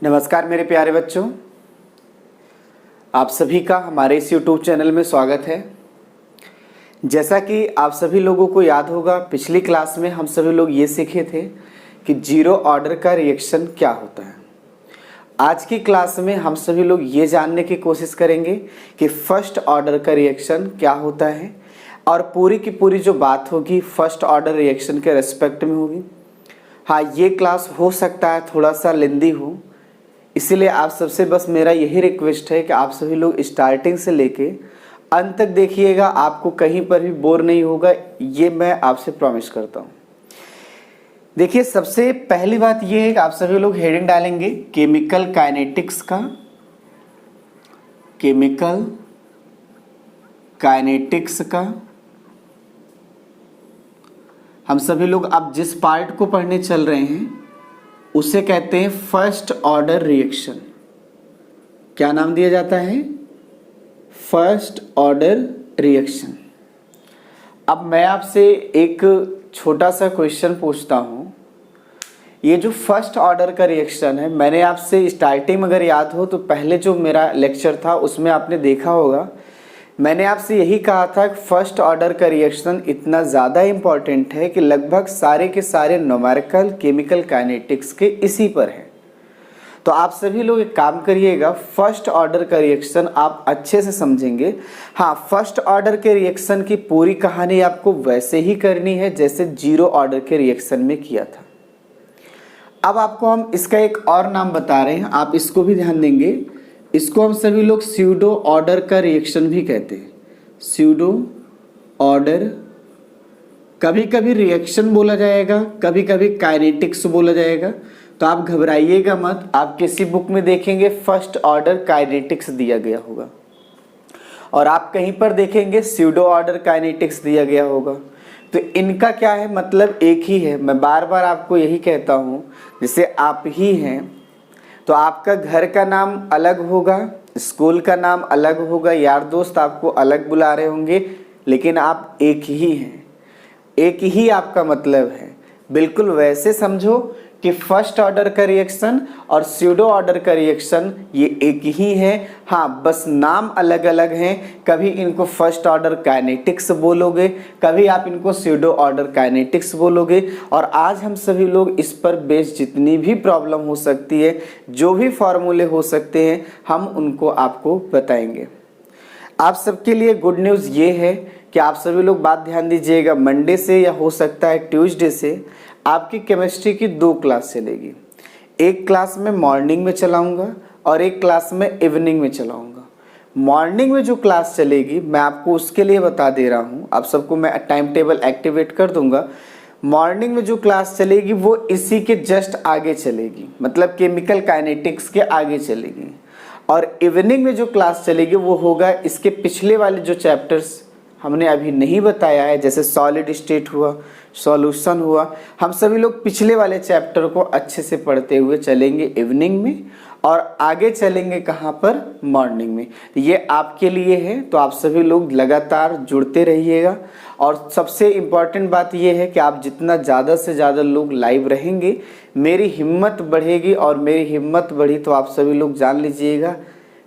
नमस्कार मेरे प्यारे बच्चों, आप सभी का हमारे इस YouTube चैनल में स्वागत है। जैसा कि आप सभी लोगों को याद होगा, पिछली क्लास में हम सभी लोग ये सीखे थे कि जीरो ऑर्डर का रिएक्शन क्या होता है। आज की क्लास में हम सभी लोग ये जानने की कोशिश करेंगे कि फर्स्ट ऑर्डर का रिएक्शन क्या होता है और पूरी की पूरी जो बात होगी फर्स्ट ऑर्डर रिएक्शन के रेस्पेक्ट में होगी। हाँ, ये क्लास हो सकता है थोड़ा सा लेंदी हो, इसीलिए आप सबसे बस मेरा यही रिक्वेस्ट है कि आप सभी लोग स्टार्टिंग से लेके अंत तक देखिएगा, आपको कहीं पर भी बोर नहीं होगा, ये मैं आपसे प्रॉमिस करता हूँ। देखिए, सबसे पहली बात ये है कि आप सभी लोग हेडिंग डालेंगे केमिकल काइनेटिक्स का। केमिकल काइनेटिक्स का हम सभी लोग अब जिस पार्ट को पढ़ने चल रहे हैं उसे कहते हैं फर्स्ट ऑर्डर रिएक्शन। क्या नाम दिया जाता है? First order reaction. अब मैं आपसे एक छोटा सा क्वेश्चन पूछता हूँ। ये जो फर्स्ट ऑर्डर का रिएक्शन है, मैंने आपसे स्टार्टिंग अगर याद हो तो पहले जो मेरा लेक्चर था उसमें आपने देखा होगा, मैंने आपसे यही कहा था कि फर्स्ट ऑर्डर का रिएक्शन इतना ज़्यादा इम्पॉर्टेंट है कि लगभग सारे के सारे न्यूमेरिकल केमिकल काइनेटिक्स के इसी पर हैं। तो आप सभी लोग एक काम करिएगा, फर्स्ट ऑर्डर का रिएक्शन आप अच्छे से समझेंगे। हाँ, फर्स्ट ऑर्डर के रिएक्शन की पूरी कहानी आपको वैसे ही करनी है जैसे जीरो ऑर्डर के रिएक्शन में किया था। अब आपको हम इसका एक और नाम बता रहे हैं, आप इसको भी ध्यान देंगे। इसको हम सभी लोग स्यूडो ऑर्डर का रिएक्शन भी कहते हैं। स्यूडो ऑर्डर, कभी कभी रिएक्शन बोला जाएगा, कभी कभी काइनेटिक्स बोला जाएगा। तो आप घबराइएगा मत, आप किसी बुक में देखेंगे फर्स्ट ऑर्डर काइनेटिक्स दिया गया होगा और आप कहीं पर देखेंगे स्यूडो ऑर्डर काइनेटिक्स दिया गया होगा। तो इनका क्या है, मतलब एक ही है। मैं बार बार आपको यही कहता हूँ, जैसे आप ही हैं तो आपका घर का नाम अलग होगा, स्कूल का नाम अलग होगा, यार दोस्त आपको अलग बुला रहे होंगे, लेकिन आप एक ही हैं, एक ही आपका मतलब है। बिल्कुल वैसे समझो कि फर्स्ट ऑर्डर का रिएक्शन और स्यूडो ऑर्डर का रिएक्शन ये एक ही है। हाँ, बस नाम अलग अलग हैं। कभी इनको फर्स्ट ऑर्डर काइनेटिक्स बोलोगे, कभी आप इनको स्यूडो ऑर्डर काइनेटिक्स बोलोगे। और आज हम सभी लोग इस पर बेस्ड जितनी भी प्रॉब्लम हो सकती है, जो भी फॉर्मूले हो सकते हैं, हम उनको आपको बताएंगे। आप सबके लिए गुड न्यूज़ ये है कि आप सभी लोग बात ध्यान दीजिएगा, मंडे से या हो सकता है ट्यूसडे से आपकी केमिस्ट्री की 2 क्लास चलेगी। एक क्लास में मॉर्निंग में चलाऊंगा और एक क्लास में इवनिंग में चलाऊंगा। मॉर्निंग में जो क्लास चलेगी मैं आपको उसके लिए बता दे रहा हूँ, आप सबको मैं टाइम टेबल एक्टिवेट कर दूंगा। मॉर्निंग में जो क्लास चलेगी वो इसी के जस्ट आगे चलेगी, मतलब केमिकल काइनेटिक्स के आगे चलेगी। और इवनिंग में जो क्लास चलेगी वो होगा इसके पिछले वाले जो चैप्टर्स हमने अभी नहीं बताया है, जैसे सॉलिड स्टेट हुआ, सॉल्यूशन हुआ, हम सभी लोग पिछले वाले चैप्टर को अच्छे से पढ़ते हुए चलेंगे इवनिंग में और आगे चलेंगे कहाँ पर? मॉर्निंग में। ये आपके लिए है, तो आप सभी लोग लगातार जुड़ते रहिएगा। और सबसे इम्पॉर्टेंट बात ये है कि आप जितना ज़्यादा से ज़्यादा लोग लाइव रहेंगे मेरी हिम्मत बढ़ेगी, और मेरी हिम्मत बढ़ी तो आप सभी लोग जान लीजिएगा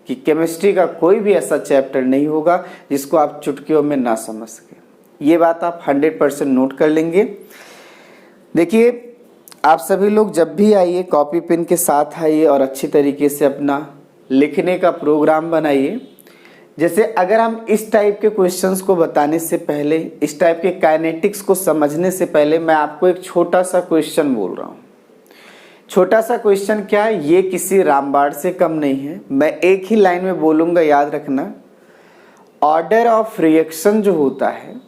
कि केमिस्ट्री का कोई भी ऐसा चैप्टर नहीं होगा जिसको आप चुटकियों में ना समझ सके। ये बात आप 100% नोट कर लेंगे। देखिए, आप सभी लोग जब भी आइए कॉपी पेन के साथ आइए और अच्छी तरीके से अपना लिखने का प्रोग्राम बनाइए। जैसे अगर हम इस टाइप के क्वेश्चंस को बताने से पहले, इस टाइप के काइनेटिक्स को समझने से पहले मैं आपको एक छोटा सा क्वेश्चन बोल रहा हूँ। छोटा सा क्वेश्चन क्या है, ये किसी रामबाण से कम नहीं है। मैं एक ही लाइन में बोलूँगा, याद रखना। ऑर्डर ऑफ रिएक्शन जो होता है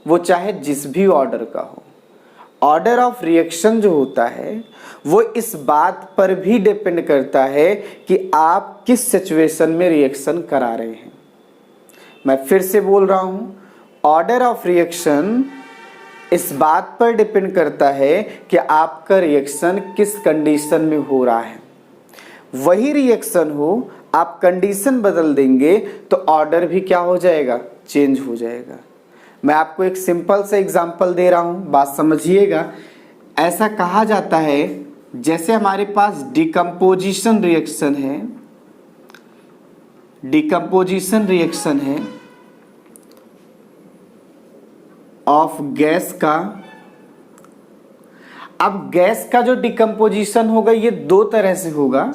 वो चाहे जिस भी ऑर्डर का हो, ऑर्डर ऑफ रिएक्शन जो होता है वो इस बात पर भी डिपेंड करता है कि आप किस सिचुएशन में रिएक्शन करा रहे हैं। मैं फिर से बोल रहा हूँ, ऑर्डर ऑफ रिएक्शन इस बात पर डिपेंड करता है कि आपका रिएक्शन किस कंडीशन में हो रहा है। वही रिएक्शन हो, आप कंडीशन बदल देंगे तो ऑर्डर भी क्या हो जाएगा? चेंज हो जाएगा। मैं आपको एक सिंपल सा एग्जांपल दे रहा हूं, बात समझिएगा। ऐसा कहा जाता है जैसे हमारे पास डिकम्पोजिशन रिएक्शन है, डिकम्पोजिशन रिएक्शन है ऑफ गैस का। अब गैस का जो डिकम्पोजिशन होगा ये दो तरह से होगा,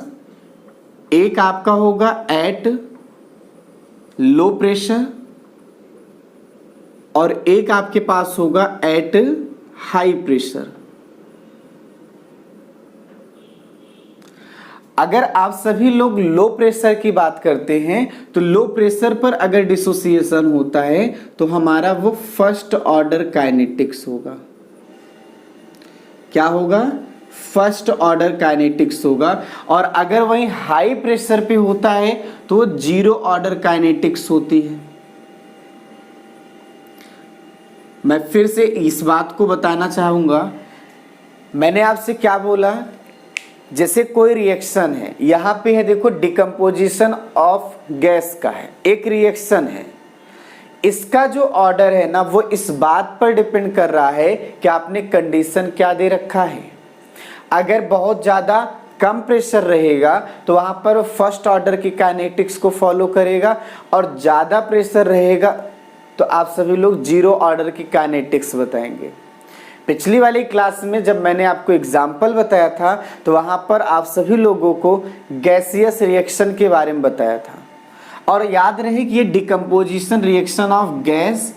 एक आपका होगा एट लो प्रेशर और एक आपके पास होगा एट हाई प्रेशर। अगर आप सभी लोग लो प्रेशर की बात करते हैं तो लो प्रेशर पर अगर डिसोसिएशन होता है तो हमारा वो फर्स्ट ऑर्डर काइनेटिक्स होगा। क्या होगा? फर्स्ट ऑर्डर काइनेटिक्स होगा। और अगर वही हाई प्रेशर पे होता है तो जीरो ऑर्डर काइनेटिक्स होती है। मैं फिर से इस बात को बताना चाहूंगा, मैंने आपसे क्या बोला, जैसे कोई रिएक्शन है, यहां पे है देखो डिकम्पोजिशन ऑफ गैस का है, एक रिएक्शन है, इसका जो ऑर्डर है ना वो इस बात पर डिपेंड कर रहा है कि आपने कंडीशन क्या दे रखा है। अगर बहुत ज़्यादा कम प्रेशर रहेगा तो वहाँ पर फर्स्ट ऑर्डर की काइनेटिक्स को फॉलो करेगा, और ज़्यादा प्रेशर रहेगा तो आप सभी लोग जीरो ऑर्डर की काइनेटिक्स बताएंगे। पिछली वाली क्लास में जब मैंने आपको एग्जाम्पल बताया था तो वहाँ पर आप सभी लोगों को गैसियस रिएक्शन के बारे में बताया था। और याद रहे कि ये decomposition reaction of gas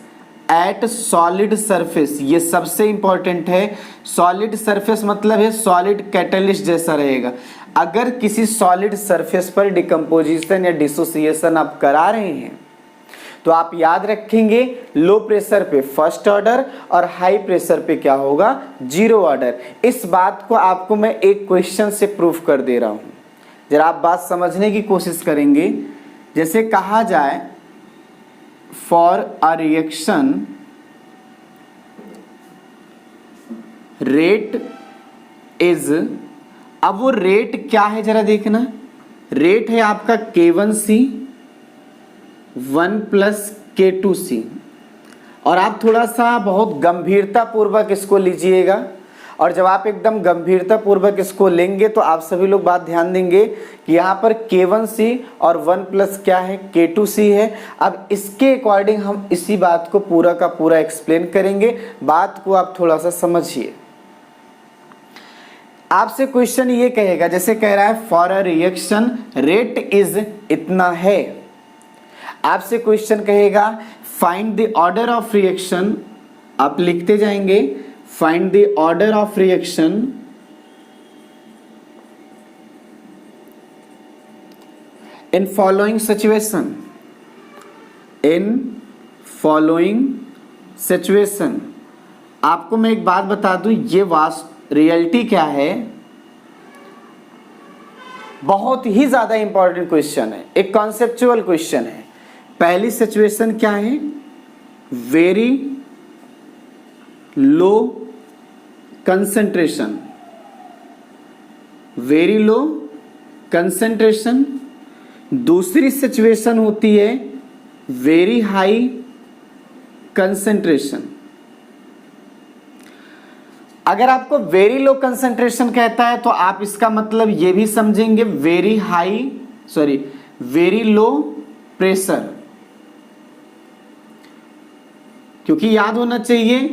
at solid surface, ये सबसे इंपॉर्टेंट है। सॉलिड सरफेस मतलब है सॉलिड कैटलिस्ट जैसा रहेगा। अगर किसी सॉलिड सरफेस पर डिकम्पोजिशन या डिसोसिएशन आप करा रहे हैं तो आप याद रखेंगे लो प्रेशर पे फर्स्ट ऑर्डर और हाई प्रेशर पे क्या होगा? Zero order. इस बात को आपको मैं एक क्वेश्चन से प्रूफ कर दे रहा हूं, जरा आप बात समझने की कोशिश करेंगे। जैसे कहा जाए for a reaction rate is, अब वो रेट क्या है जरा देखना, रेट है आपका K1C 1 + K2C। और आप थोड़ा सा बहुत गंभीरता पूर्वक इसको लीजिएगा, और जब आप एकदम गंभीरता पूर्वक इसको लेंगे तो आप सभी लोग बात ध्यान देंगे कि यहाँ पर K1C और 1 + क्या है? K2C है। अब इसके अकॉर्डिंग हम इसी बात को पूरा का पूरा एक्सप्लेन करेंगे। बात को आप थोड़ा सा समझिए। आपसे क्वेश्चन ये कहेगा, जैसे कह रहा है for a reaction rate is इतना है, आपसे क्वेश्चन कहेगा find the order of reaction, आप लिखते जाएंगे find the order of reaction in following situation, in following situation. आपको मैं एक बात बता दूं, ये रियलिटी क्या है, बहुत ही ज्यादा इंपॉर्टेंट क्वेश्चन है, एक कॉन्सेप्चुअल क्वेश्चन है। पहली सिचुएशन क्या है? Very low concentration, very low concentration. दूसरी सिचुएशन होती है वेरी हाई कंसंट्रेशन। अगर आपको वेरी लो कंसंट्रेशन कहता है तो आप इसका मतलब ये भी समझेंगे वेरी लो प्रेशर, क्योंकि याद होना चाहिए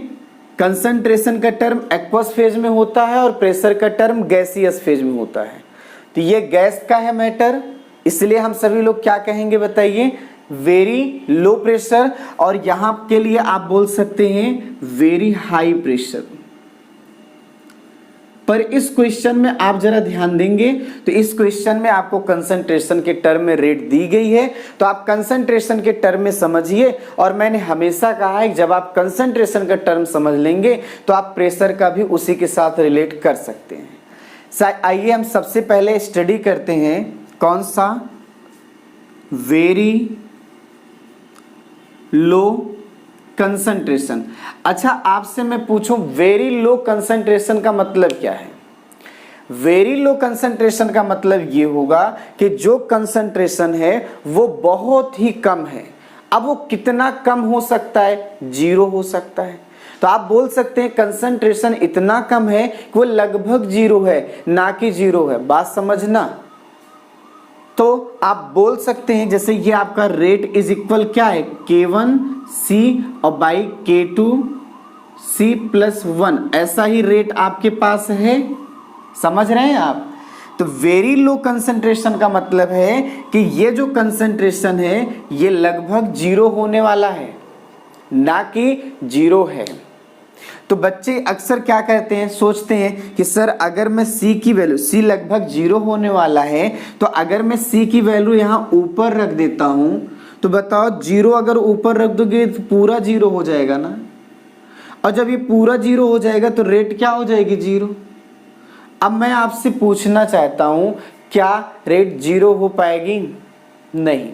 कंसंट्रेशन का टर्म एक्वस फेज में होता है और प्रेशर का टर्म गैसियस फेज में होता है। तो ये गैस का है मैटर, इसलिए हम सभी लोग क्या कहेंगे बताइए? वेरी लो प्रेशर, और यहां के लिए आप बोल सकते हैं वेरी हाई प्रेशर। पर इस क्वेश्चन में आप जरा ध्यान देंगे तो इस क्वेश्चन में आपको कंसंट्रेशन के टर्म में रेट दी गई है, तो आप कंसंट्रेशन के टर्म में समझिए। और मैंने हमेशा कहा है जब आप कंसंट्रेशन का टर्म समझ लेंगे तो आप प्रेशर का भी उसी के साथ रिलेट कर सकते हैं। आइए हम सबसे पहले स्टडी करते हैं कौन सा? Very low concentration. अच्छा, आपसे मैं पूछूं वेरी लो कंसंट्रेशन का मतलब क्या है? वेरी लो कंसंट्रेशन का मतलब ये होगा कि जो कंसंट्रेशन है वो बहुत ही कम है। अब वो कितना कम हो सकता है? जीरो हो सकता है। तो आप बोल सकते हैं कंसंट्रेशन इतना कम है कि वो लगभग जीरो है, ना कि जीरो है। बात समझना। तो आप बोल सकते हैं जैसे ये आपका रेट इज इक्वल क्या है, K1C और बाई K2C प्लस 1, ऐसा ही रेट आपके पास है। समझ रहे हैं आप? तो वेरी लो कंसंट्रेशन का मतलब है कि ये जो कंसंट्रेशन है ये लगभग जीरो होने वाला है, ना कि जीरो है। तो बच्चे अक्सर क्या कहते हैं, सोचते हैं कि सर अगर मैं C की वैल्यू, C लगभग जीरो होने वाला है, तो अगर मैं C की वैल्यू यहाँ ऊपर रख देता हूं तो बताओ जीरो अगर ऊपर रख दोगे तो पूरा जीरो हो जाएगा ना, और जब ये पूरा जीरो हो जाएगा तो रेट क्या हो जाएगी, जीरो। अब मैं आपसे पूछना चाहता हूं क्या रेट जीरो हो पाएगी? नहीं।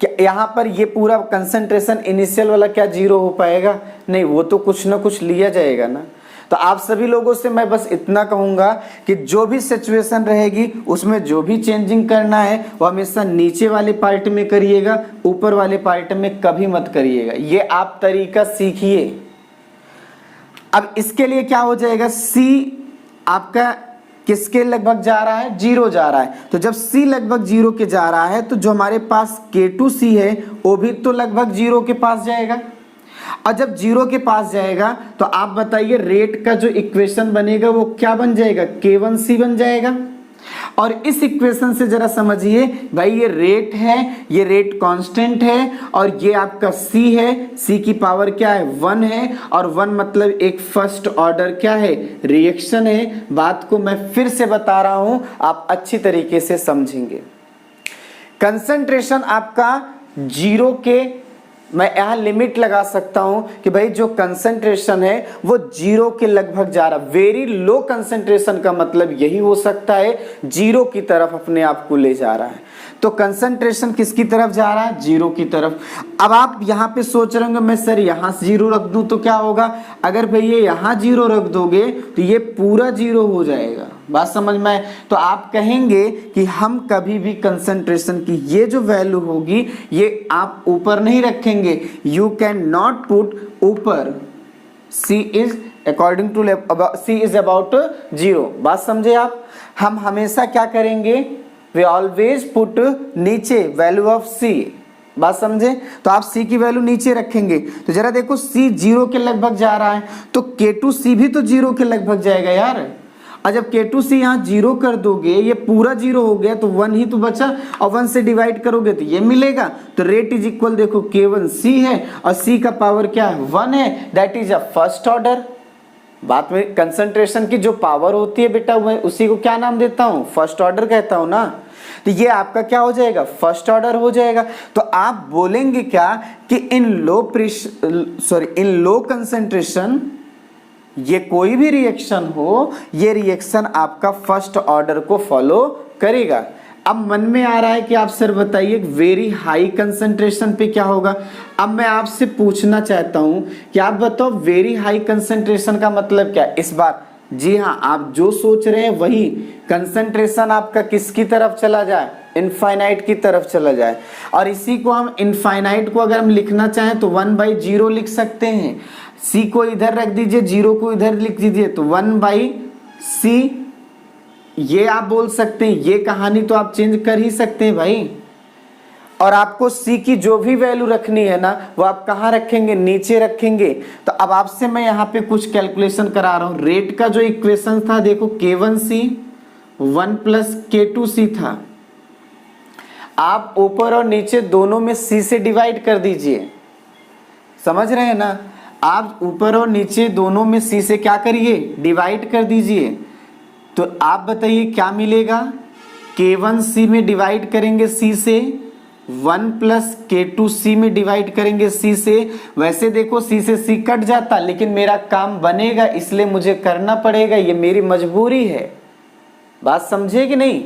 क्या यहाँ पर ये पूरा कंसंट्रेशन इनिशियल वाला क्या जीरो हो पाएगा? नहीं, वो तो कुछ ना कुछ लिया जाएगा ना। तो आप सभी लोगों से मैं बस इतना कहूंगा कि जो भी सिचुएशन रहेगी उसमें जो भी चेंजिंग करना है वो हमेशा नीचे वाले पार्ट में करिएगा, ऊपर वाले पार्ट में कभी मत करिएगा। ये आप तरीका सीखिए। अब इसके लिए क्या हो जाएगा, C आपका किसके लगभग जा रहा है, जीरो जा रहा है। तो जब C लगभग जीरो के जा रहा है तो जो हमारे पास K2C है वो भी तो लगभग जीरो के पास जाएगा, और जब जीरो के पास जाएगा तो आप बताइए रेट का जो इक्वेशन बनेगा वो क्या बन जाएगा, K1C बन जाएगा। और इस इक्वेशन से जरा समझिए भाई, ये रेट है, ये रेट कांस्टेंट है, और ये आपका C है, C की पावर क्या है, 1 है, और 1 मतलब एक फर्स्ट ऑर्डर क्या है, रिएक्शन है। बात को मैं फिर से बता रहा हूं, आप अच्छी तरीके से समझेंगे। कंसंट्रेशन आपका जीरो के, मैं यहाँ लिमिट लगा सकता हूं कि भाई जो कंसंट्रेशन है वो जीरो के लगभग जा रहा। वेरी लो कंसंट्रेशन का मतलब यही हो सकता है जीरो की तरफ अपने आप को ले जा रहा है। तो कंसंट्रेशन किसकी तरफ जा रहा है, जीरो की तरफ। अब आप यहाँ पे सोच रहे होंगे मैं सर यहाँ जीरो रख दूं तो क्या होगा, अगर भैया यहाँ जीरो रख दोगे तो ये पूरा जीरो हो जाएगा। बात समझ में आए? तो आप कहेंगे कि हम कभी भी कंसंट्रेशन की ये जो वैल्यू होगी ये आप ऊपर नहीं रखेंगे, यू कैन नॉट पुट ऊपर। C is according to C is about zero. बात समझे आप? हम हमेशा क्या करेंगे, वी ऑलवेज पुट नीचे वैल्यू ऑफ C। बात समझे? तो आप C की वैल्यू नीचे रखेंगे। तो जरा देखो C जीरो के लगभग जा रहा है तो K2C भी तो जीरो के लगभग जाएगा यार। और जब K2C यहाँ जीरो कर दोगे, ये पूरा जीरो हो गया तो 1 ही तो बचा, और 1 से डिवाइड करोगे तो ये मिलेगा। तो रेट इज इक्वल, देखो K1C है और C का पावर क्या है, 1 है, that is a first order. बात में कंसंट्रेशन की जो पावर होती है बेटा, वो उसी को क्या नाम देता हूँ, फर्स्ट ऑर्डर कहता हूँ ना। तो ये आपका क्या हो जाएगा, फर्स्ट ऑर्डर हो जाएगा। तो आप बोलेंगे क्या कि इन लो कंसंट्रेशन ये कोई भी रिएक्शन हो, ये रिएक्शन आपका फर्स्ट ऑर्डर को फॉलो करेगा। अब मन में आ रहा है कि आप सर बताइए वेरी हाई कंसंट्रेशन पे क्या होगा। अब मैं आपसे पूछना चाहता हूं कि आप बताओ वेरी हाई कंसंट्रेशन का मतलब क्या इस बार। जी हाँ, आप जो सोच रहे हैं वही, कंसंट्रेशन आपका किसकी तरफ चला जाए, इनफाइनाइट की तरफ चला जाए। और इसी को हम इनफाइनाइट को अगर हम लिखना चाहें तो 1/0 लिख सकते हैं। C को इधर रख दीजिए, जीरो को इधर लिख दीजिए, तो 1/C ये आप बोल सकते हैं। ये कहानी तो आप चेंज कर ही सकते हैं भाई। और आपको C की जो भी वैल्यू रखनी है ना वो आप कहाँ रखेंगे, नीचे रखेंगे। तो अब आपसे मैं यहाँ पे कुछ कैलकुलेशन करा रहा हूँ। रेट का जो इक्वेशन था देखो, K1C 1 + K2C था। आप ऊपर और नीचे दोनों में C से डिवाइड कर दीजिए। समझ रहे हैं ना? आप ऊपर और नीचे दोनों में C से क्या करिए, डिवाइड कर दीजिए। तो आप बताइए क्या मिलेगा। K1C में डिवाइड करेंगे C से, 1 + K2C में डिवाइड करेंगे C से। वैसे देखो C से C कट जाता, लेकिन मेरा काम बनेगा इसलिए मुझे करना पड़ेगा, ये मेरी मजबूरी है। बात समझे कि नहीं?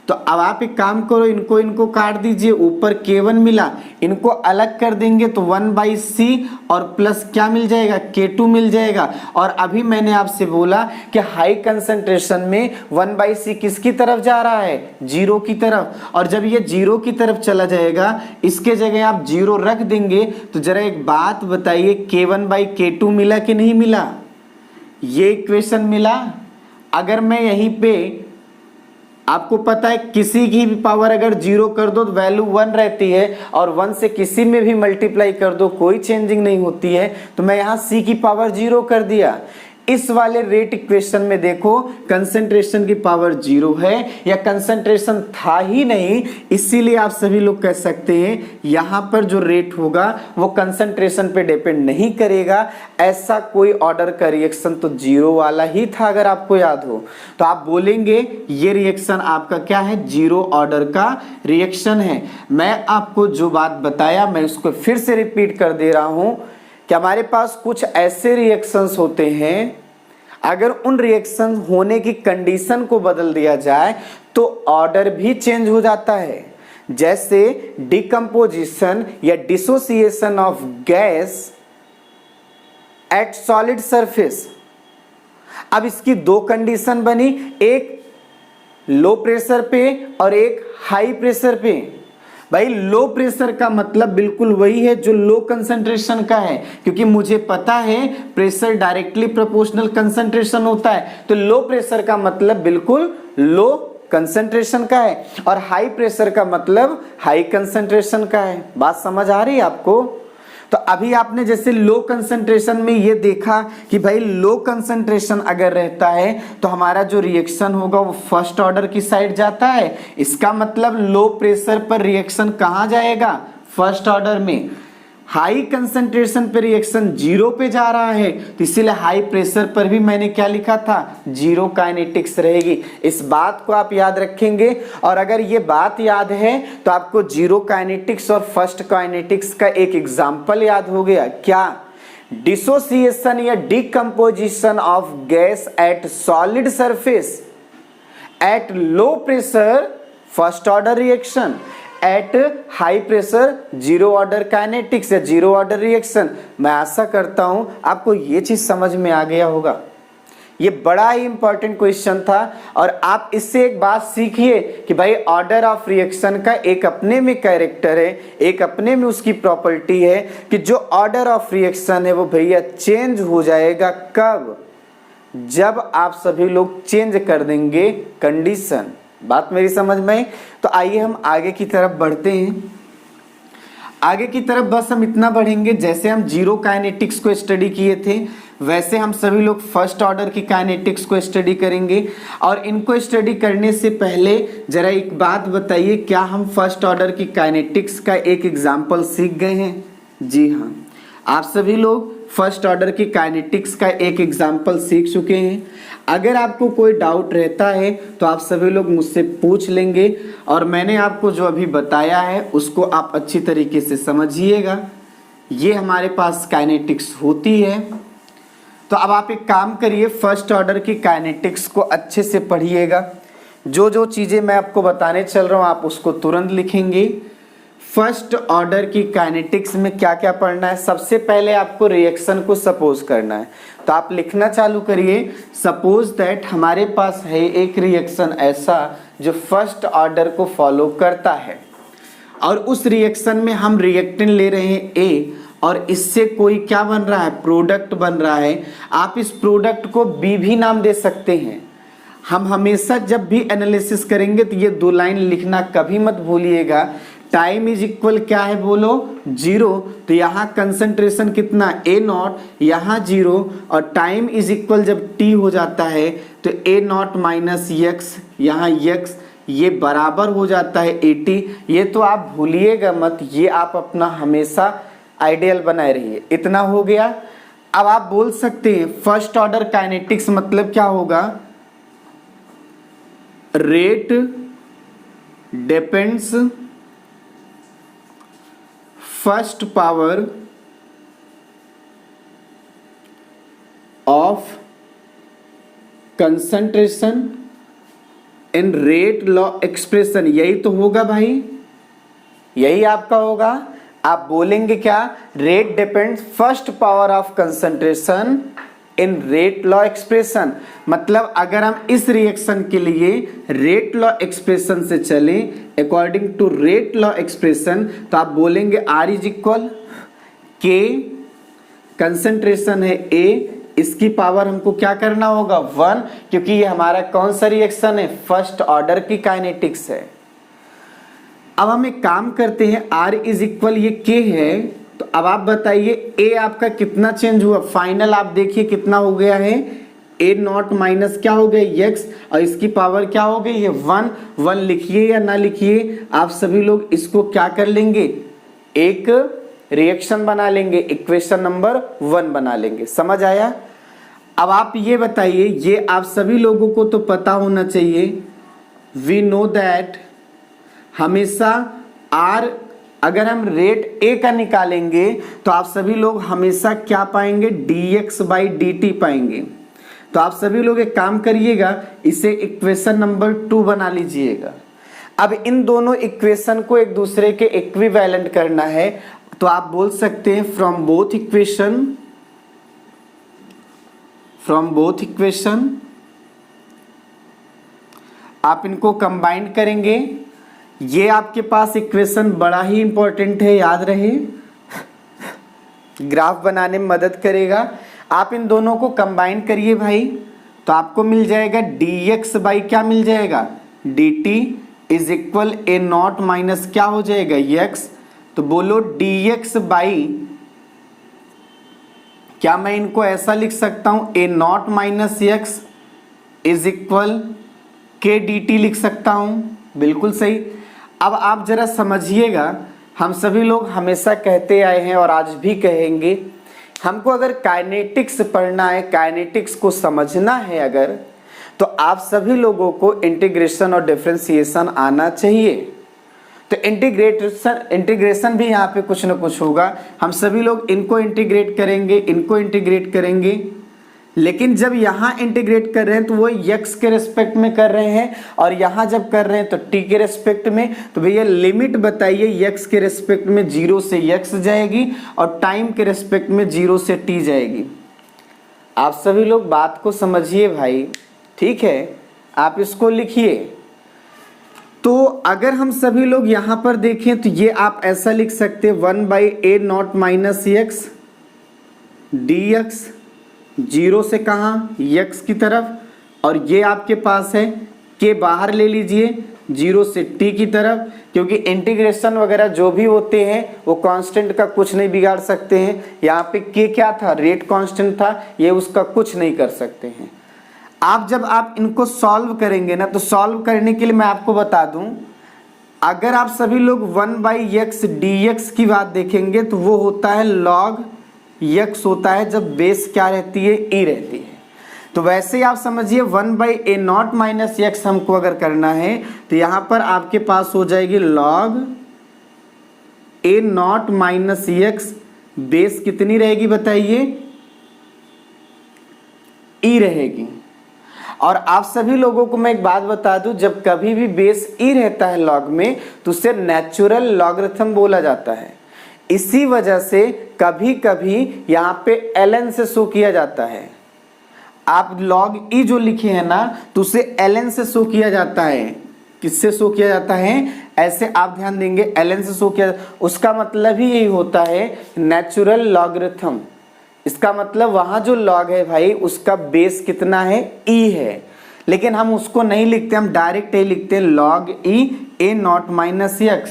तो अब आप एक काम करो, इनको इनको काट दीजिए, ऊपर K1 मिला, इनको अलग कर देंगे तो 1/c और प्लस क्या मिल जाएगा, K2 मिल जाएगा। और अभी मैंने आपसे बोला कि हाई कंसंट्रेशन में 1/c किसकी तरफ जा रहा है, 0 की तरफ। और जब ये 0 की तरफ चला जाएगा, इसके जगह आप 0 रख देंगे, तो जरा एक बात बताइए, K1/K2 मिला कि नहीं मिला, ये इक्वेशन मिला। अगर मैं यहीं पे, आपको पता है किसी की भी पावर अगर 0 कर दो तो वैल्यू 1 रहती है, और 1 से किसी में भी मल्टीप्लाई कर दो कोई चेंजिंग नहीं होती है। तो मैं यहाँ c की पावर 0 कर दिया। इस वाले रेट इक्वेशन में देखो कंसंट्रेशन की पावर 0 है, या कंसंट्रेशन था ही नहीं, इसीलिए आप सभी लोग कह सकते हैं यहां पर जो रेट होगा वो कंसंट्रेशन पे डिपेंड नहीं करेगा। ऐसा कोई ऑर्डर का रिएक्शन तो 0 वाला ही था, अगर आपको याद हो तो आप बोलेंगे ये रिएक्शन आपका क्या है, 0 ऑर्डर का रिएक्शन है। मैं आपको जो बात बताया मैं उसको फिर से रिपीट कर दे रहा हूं कि हमारे पास कुछ ऐसे रिएक्शंस होते हैं, अगर उन रिएक्शन होने की कंडीशन को बदल दिया जाए तो ऑर्डर भी चेंज हो जाता है। जैसे डिकम्पोजिशन या dissociation of gas at solid surface. अब इसकी दो कंडीशन बनी, एक लो प्रेशर पे और एक हाई प्रेशर पे। भाई लो प्रेशर का मतलब बिल्कुल वही है जो लो कंसंट्रेशन का है, क्योंकि मुझे पता है प्रेशर डायरेक्टली प्रोपोर्शनल कंसंट्रेशन होता है। तो लो प्रेशर का मतलब बिल्कुल लो कंसंट्रेशन का है, और हाई प्रेशर का मतलब हाई कंसंट्रेशन का है। बात समझ आ रही है आपको? तो अभी आपने जैसे लो कंसंट्रेशन में ये देखा कि भाई लो कंसंट्रेशन अगर रहता है तो हमारा जो रिएक्शन होगा वो फर्स्ट ऑर्डर की साइड जाता है। इसका मतलब लो प्रेशर पर रिएक्शन कहाँ जाएगा, फर्स्ट ऑर्डर में। हाई कंसंट्रेशन पे रिएक्शन 0 पे जा रहा है, तो इसीलिए हाई प्रेशर पर भी मैंने क्या लिखा था, 0 काइनेटिक्स रहेगी। इस बात को आप याद रखेंगे, और अगर ये बात याद है तो आपको 0 काइनेटिक्स और फर्स्ट काइनेटिक्स का एक एग्जाम्पल याद हो गया। क्या? डिसोसिएशन या decomposition of gas at solid surface at low pressure first order reaction, at high pressure 0 order kinetics या 0 ऑर्डर रिएक्शन। मैं आशा करता हूं आपको ये चीज समझ में आ गया होगा। ये बड़ा ही इंपॉर्टेंट क्वेश्चन था, और आप इससे एक बात सीखिए कि भाई ऑर्डर ऑफ रिएक्शन का एक अपने में कैरेक्टर है, एक अपने में उसकी प्रॉपर्टी है कि जो ऑर्डर ऑफ रिएक्शन है वो भैया चेंज हो जाएगा। कब? जब आप सभी लोग चेंज कर देंगे कंडीशन। बात मेरी समझ में? तो आइए हम आगे की तरफ बढ़ते हैं। आगे की तरफ बस हम इतना बढ़ेंगे, जैसे हम 0 काइनेटिक्स को स्टडी किए थे वैसे हम सभी लोग फर्स्ट ऑर्डर की काइनेटिक्स को स्टडी करेंगे। और इनको स्टडी करने से पहले जरा एक बात बताइए, क्या हम फर्स्ट ऑर्डर की काइनेटिक्स का एक एग्जाम्पल सीख गए हैं? जी हाँ, आप सभी लोग फर्स्ट ऑर्डर की काइनेटिक्स का एक एग्जाम्पल सीख चुके हैं। अगर आपको कोई डाउट रहता है तो आप सभी लोग मुझसे पूछ लेंगे, और मैंने आपको जो अभी बताया है उसको आप अच्छी तरीके से समझिएगा। ये हमारे पास काइनेटिक्स होती है। तो अब आप एक काम करिए, फर्स्ट ऑर्डर की काइनेटिक्स को अच्छे से पढ़िएगा। जो जो चीज़ें मैं आपको बताने चल रहा हूँ आप उसको तुरंत लिखेंगे। फर्स्ट ऑर्डर की काइनेटिक्स में क्या क्या पढ़ना है? सबसे पहले आपको रिएक्शन को सपोज करना है, तो आप लिखना चालू करिए। सपोज दैट हमारे पास है एक रिएक्शन ऐसा जो फर्स्ट ऑर्डर को फॉलो करता है, और उस रिएक्शन में हम रिएक्टेंट ले रहे हैं ए, और इससे कोई क्या बन रहा है, प्रोडक्ट बन रहा है। आप इस प्रोडक्ट को बी भी नाम दे सकते हैं। हम हमेशा जब भी एनालिसिस करेंगे तो ये 2 लाइन लिखना कभी मत भूलिएगा। टाइम इज इक्वल क्या है बोलो, 0। तो यहाँ कंसंट्रेशन कितना, A0, यहाँ 0, और टाइम इज इक्वल जब t हो जाता है तो A0 माइनस x, यहाँ x ये बराबर हो जाता है 80। ये तो आप भूलिएगा मत, ये आप अपना हमेशा आइडियल बनाए रहिए। इतना हो गया। अब आप बोल सकते हैं फर्स्ट ऑर्डर काइनेटिक्स मतलब क्या होगा, rate depends first power of concentration in rate law expression, यही तो होगा भाई, यही आपका होगा। आप बोलेंगे क्या, rate depends first power of concentration in rate law expression. मतलब अगर हम इस रिएक्शन के लिए रेट लॉ एक्सप्रेशन से चलें, according to rate law expression, तो आप बोलेंगे R is equal k, concentration है A, इसकी पावर हमको क्या करना होगा 1, क्योंकि ये हमारा कौन सा रिएक्शन है, फर्स्ट ऑर्डर की काइनेटिक्स है। अब हम एक काम करते हैं, R इज इक्वल ये K है, तो अब आप बताइए A आपका कितना चेंज हुआ, फाइनल आप देखिए कितना हो गया है, A नॉट माइनस क्या हो गया x, और इसकी पावर क्या हो गई है 1। 1 लिखिए या ना लिखिए, आप सभी लोग इसको क्या कर लेंगे, एक रिएक्शन बना लेंगे, इक्वेशन नंबर 1 बना लेंगे। समझ आया? अब आप ये बताइए, ये आप सभी लोगों को तो पता होना चाहिए, वी नो दैट हमेशा R अगर हम रेट A का निकालेंगे तो आप सभी लोग हमेशा क्या पाएंगे, dx/dt पाएंगे। तो आप सभी लोग एक काम करिएगा, इसे इक्वेशन नंबर 2 बना लीजिएगा। अब इन दोनों इक्वेशन को एक दूसरे के इक्विवेलेंट करना है, तो आप बोल सकते हैं फ्रॉम बोथ इक्वेशन आप इनको कंबाइन करेंगे। ये आपके पास इक्वेशन बड़ा ही इंपॉर्टेंट है, याद रहे, ग्राफ बनाने में मदद करेगा। आप इन दोनों को कंबाइन करिए भाई, तो आपको मिल जाएगा dx बाई क्या मिल जाएगा, dt is equal A not minus क्या हो जाएगा x। तो बोलो dx बाई क्या मैं इनको ऐसा लिख सकता हूं, A not minus x is equal k dt लिख सकता हूं, बिल्कुल सही। अब आप जरा समझिएगा, हम सभी लोग हमेशा कहते आए हैं और आज भी कहेंगे, हमको अगर काइनेटिक्स पढ़ना है, काइनेटिक्स को समझना है अगर, तो आप सभी लोगों को इंटीग्रेशन और डिफरेंशिएशन आना चाहिए। तो इंटीग्रेशन भी यहाँ पे कुछ ना कुछ होगा, हम सभी लोग इनको इंटीग्रेट करेंगे, इनको इंटीग्रेट करेंगे। लेकिन जब यहाँ इंटीग्रेट कर रहे हैं तो वो x के रेस्पेक्ट में कर रहे हैं, और यहाँ जब कर रहे हैं तो t के रेस्पेक्ट में। तो भैया लिमिट बताइए, x के रेस्पेक्ट में 0 से x जाएगी और टाइम के रेस्पेक्ट में 0 से t जाएगी। आप सभी लोग बात को समझिए भाई, ठीक है, आप इसको लिखिए। तो अगर हम सभी लोग यहाँ पर देखें तो ये आप ऐसा लिख सकते हैं 1/A not minus x dx, 0 से कहाँ, x की तरफ, और ये आपके पास है के बाहर ले लीजिए 0 से t की तरफ, क्योंकि इंटीग्रेशन वगैरह जो भी होते हैं वो कांस्टेंट का कुछ नहीं बिगाड़ सकते हैं। यहाँ पे k क्या था, रेट कांस्टेंट था, ये उसका कुछ नहीं कर सकते हैं। जब आप इनको सॉल्व करेंगे ना, तो सॉल्व करने के लिए मैं आपको बता दूं, अगर आप सभी लोग 1/x dx की बात देखेंगे तो वो होता है log x होता है जब बेस क्या रहती है, e रहती है। तो वैसे ही आप समझिए 1/A नॉट माइनस x हमको अगर करना है तो यहाँ पर आपके पास हो जाएगी log A not minus x, base कितनी रहेगी बताइए, e रहेगी। और आप सभी लोगों को मैं एक बात बता दूं, जब कभी भी बेस e रहता है लॉग में तो उसे नेचुरल लॉगरिथम बोला जाता है। इसी वजह से कभी कभी यहाँ पे ln से शो किया जाता है। आप log e जो लिखे हैं ना, तो उसे ln से शो किया जाता है। किससे शो किया जाता है, ऐसे आप ध्यान देंगे, ln से शो किया, उसका मतलब ही यही होता है नेचुरल लॉगरिथम। इसका मतलब वहां जो log है भाई, उसका बेस कितना है, e है। लेकिन हम उसको नहीं लिखते, हम डायरेक्ट ही लिखते हैं log e A not minus x।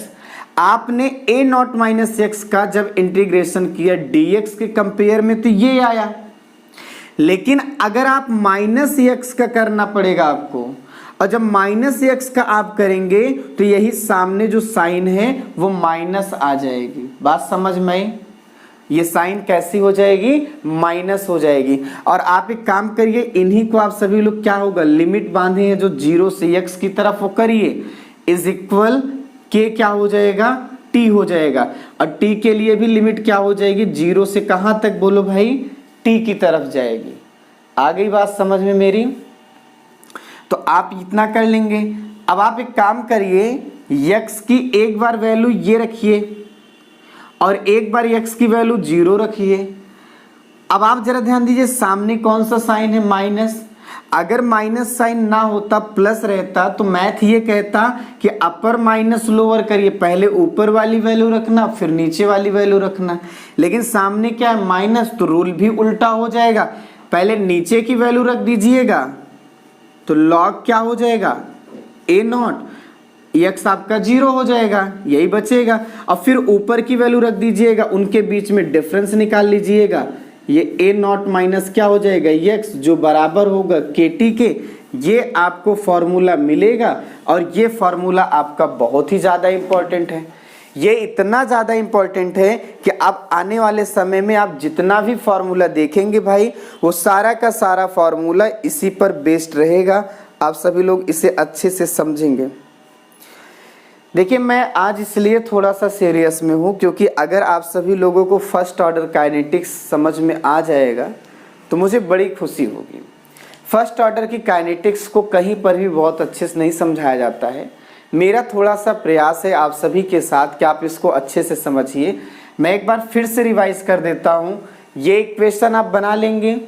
आपने A नॉट माइनस x का जब इंटीग्रेशन किया dx के कंपेयर में तो ये आया, लेकिन अगर आप माइनस x का करना पड़ेगा आपको, और जब माइनस x का आप करेंगे तो यही सामने जो साइन है वो माइनस आ जाएगी। बात समझ में, ये साइन कैसी हो जाएगी, माइनस हो जाएगी। और आप एक काम करिए, इन्हीं को आप सभी लोग क्या होगा, लिमिट बांधे हैं जो 0 से x की तरफ, वो करिए, इज इक्वल k क्या हो जाएगा, t हो जाएगा। और t के लिए भी लिमिट क्या हो जाएगी, 0 से कहां तक बोलो भाई, t की तरफ जाएगी। आ गई बात समझ में मेरी? तो आप इतना कर लेंगे। अब आप एक काम करिए, x की एक बार वैल्यू ये रखिए और एक बार x की वैल्यू 0 रखिए। अब आप जरा ध्यान दीजिए, सामने कौन सा साइन है, माइनस। अगर माइनस साइन ना होता, प्लस रहता, तो मैथ ये कहता कि अपर माइनस लोअर करिए, पहले ऊपर वाली वैल्यू रखना फिर नीचे वाली वैल्यू रखना। लेकिन सामने क्या है, माइनस, तो रूल भी उल्टा हो जाएगा। पहले नीचे की वैल्यू रख दीजिएगा तो लॉग क्या हो जाएगा, ए नॉट, x आपका 0 हो जाएगा, यही बचेगा। और फिर ऊपर की वैल्यू रख दीजिएगा, उनके बीच में डिफरेंस निकाल लीजिएगा, ये ए नॉट माइनस क्या हो जाएगा, x, जो बराबर होगा kt के। ये आपको फॉर्मूला मिलेगा और ये फॉर्मूला आपका बहुत ही ज़्यादा इम्पोर्टेंट है। ये इतना ज़्यादा इम्पोर्टेंट है कि अब आने वाले समय में आप जितना भी फॉर्मूला देखेंगे भाई, वो सारा का सारा फॉर्मूला इसी पर बेस्ड रहेगा। आप सभी लोग इसे अच्छे से समझेंगे। देखिए, मैं आज इसलिए थोड़ा सा सीरियस में हूँ क्योंकि अगर आप सभी लोगों को फर्स्ट ऑर्डर काइनेटिक्स समझ में आ जाएगा तो मुझे बड़ी खुशी होगी। फर्स्ट ऑर्डर की काइनेटिक्स को कहीं पर भी बहुत अच्छे से नहीं समझाया जाता है। मेरा थोड़ा सा प्रयास है आप सभी के साथ कि आप इसको अच्छे से समझिए। मैं एक बार फिर से रिवाइज कर देता हूँ। ये इक्वेशन आप बना लेंगे,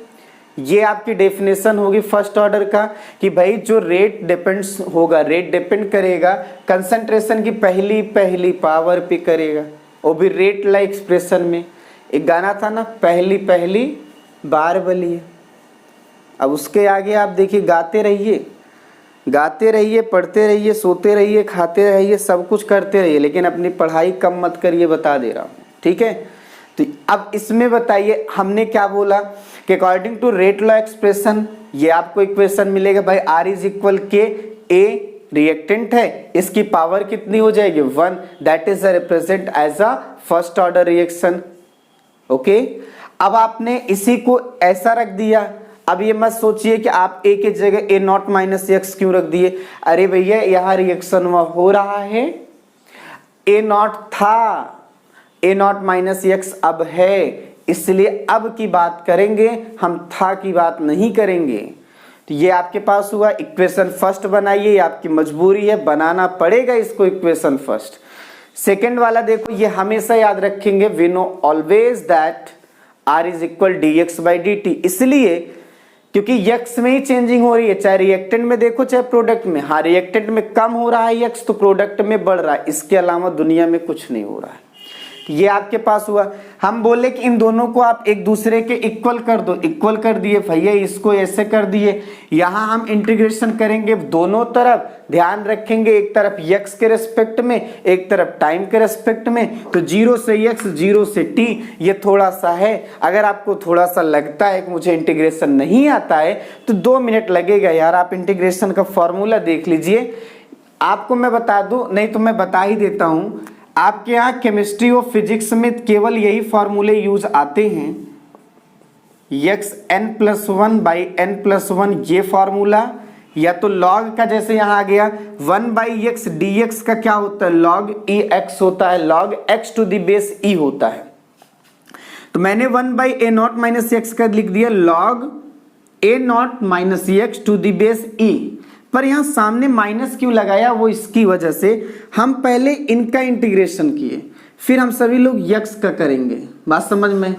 ये आपकी डेफिनेशन होगी फर्स्ट ऑर्डर का कि भाई जो रेट डिपेंड्स होगा, रेट डिपेंड करेगा कंसंट्रेशन की पहली पावर पे करेगा, वो भी रेट लाइक एक्सप्रेशन में। एक गाना था ना, पहली बार बलिए। अब उसके आगे आप देखिए, गाते रहिए, पढ़ते रहिए, सोते रहिए, खाते रहिए, सब कुछ करते रहिए, लेकिन अपनी पढ़ाई कम मत करिए, बता दे रहा हूँ, ठीक है। तो अब इसमें बताइए हमने क्या बोला कि according to rate law expression ये आपको इक्वेशन मिलेगा भाई, R इज इक्वल के ए रिएक्टेंट है, इसकी पावर कितनी हो जाएगी 1, that is represent as a first order reaction. Okay, अब आपने इसी को ऐसा रख दिया। अब ये मत सोचिए कि आप ए की जगह ए नॉट माइनस एक्स क्यों रख दिए। अरे भैया, यहाँ रिएक्शन हो रहा है, ए नॉट था, ए नॉट माइनस एक्स अब है, इसलिए अब की बात करेंगे, हम था की बात नहीं करेंगे। तो ये आपके पास हुआ, इक्वेशन फर्स्ट बनाइए, ये आपकी मजबूरी है, बनाना पड़ेगा इसको इक्वेशन फर्स्ट। सेकेंड वाला देखो, ये हमेशा याद रखेंगे, we know always that R is equal dx by dt, इसलिए क्योंकि x में ही चेंजिंग हो रही है, चाहे रिएक्टेंट में देखो चाहे प्रोडक्ट में। हाँ, रिएक्टेंट में कम हो रहा है x तो प्रोडक्ट में बढ़ रहा है, इसके अलावा दुनिया में कुछ नहीं हो रहा है। ये आपके पास हुआ। हम बोले कि इन दोनों को आप एक दूसरे के इक्वल कर दो, इक्वल कर दिए भैया, इसको ऐसे कर दिए। यहाँ हम इंटीग्रेशन करेंगे दोनों तरफ, ध्यान रखेंगे एक तरफ x के रेस्पेक्ट में, एक तरफ टाइम के रेस्पेक्ट में। तो 0 से x, 0 से t, ये थोड़ा सा है। अगर आपको थोड़ा सा लगता है कि मुझे इंटीग्रेशन नहीं आता है तो 2 मिनट लगेगा यार, आप इंटीग्रेशन का फॉर्मूला देख लीजिए। आपको मैं बता दूं, नहीं तो मैं बता ही देता हूं, आपके यहाँ केमिस्ट्री और फिजिक्स में केवल यही फॉर्मूले यूज आते हैं, x n+1 बाई n+1 ये फॉर्मूला, या तो log का जैसे यहाँ आ गया 1 बाई एक्स dx का क्या होता है, log ex होता है, log x to the base e होता है। तो मैंने 1 by a naught minus x का लिख दिया log a naught minus x to the base e। पर यहाँ सामने माइनस क्यों लगाया, वो इसकी वजह से हम पहले इनका इंटीग्रेशन किए, फिर हम सभी लोग यक्स का करेंगे, बात समझ में।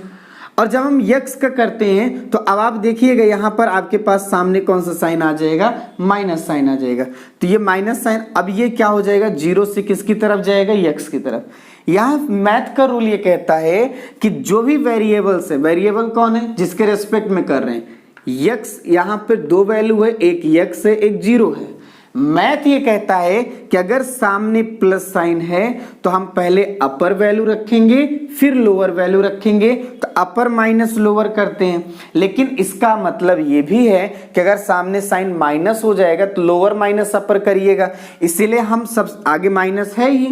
और जब हम यक्स का करते हैं तो अब आप देखिएगा यहाँ पर आपके पास सामने कौन सा साइन आ जाएगा, माइनस साइन आ जाएगा। तो ये माइनस साइन, अब ये क्या हो जाएगा, 0 से किसकी तरफ जाएगा, यक्स की तरफ। यहाँ मैथ का रूल ये कहता है कि जो भी वेरिएबल्स है, वेरिएबल कौन है जिसके रेस्पेक्ट में कर रहे हैं, यक्स, यहाँ पे 2 वैल्यू है, एक यक्स है एक 0 है। मैथ ये कहता है कि अगर सामने प्लस साइन है तो हम पहले अपर वैल्यू रखेंगे फिर लोअर वैल्यू रखेंगे, तो अपर माइनस लोअर करते हैं। लेकिन इसका मतलब ये भी है कि अगर सामने साइन माइनस हो जाएगा तो लोअर माइनस अपर करिएगा, इसीलिए हम सब आगे माइनस है ही,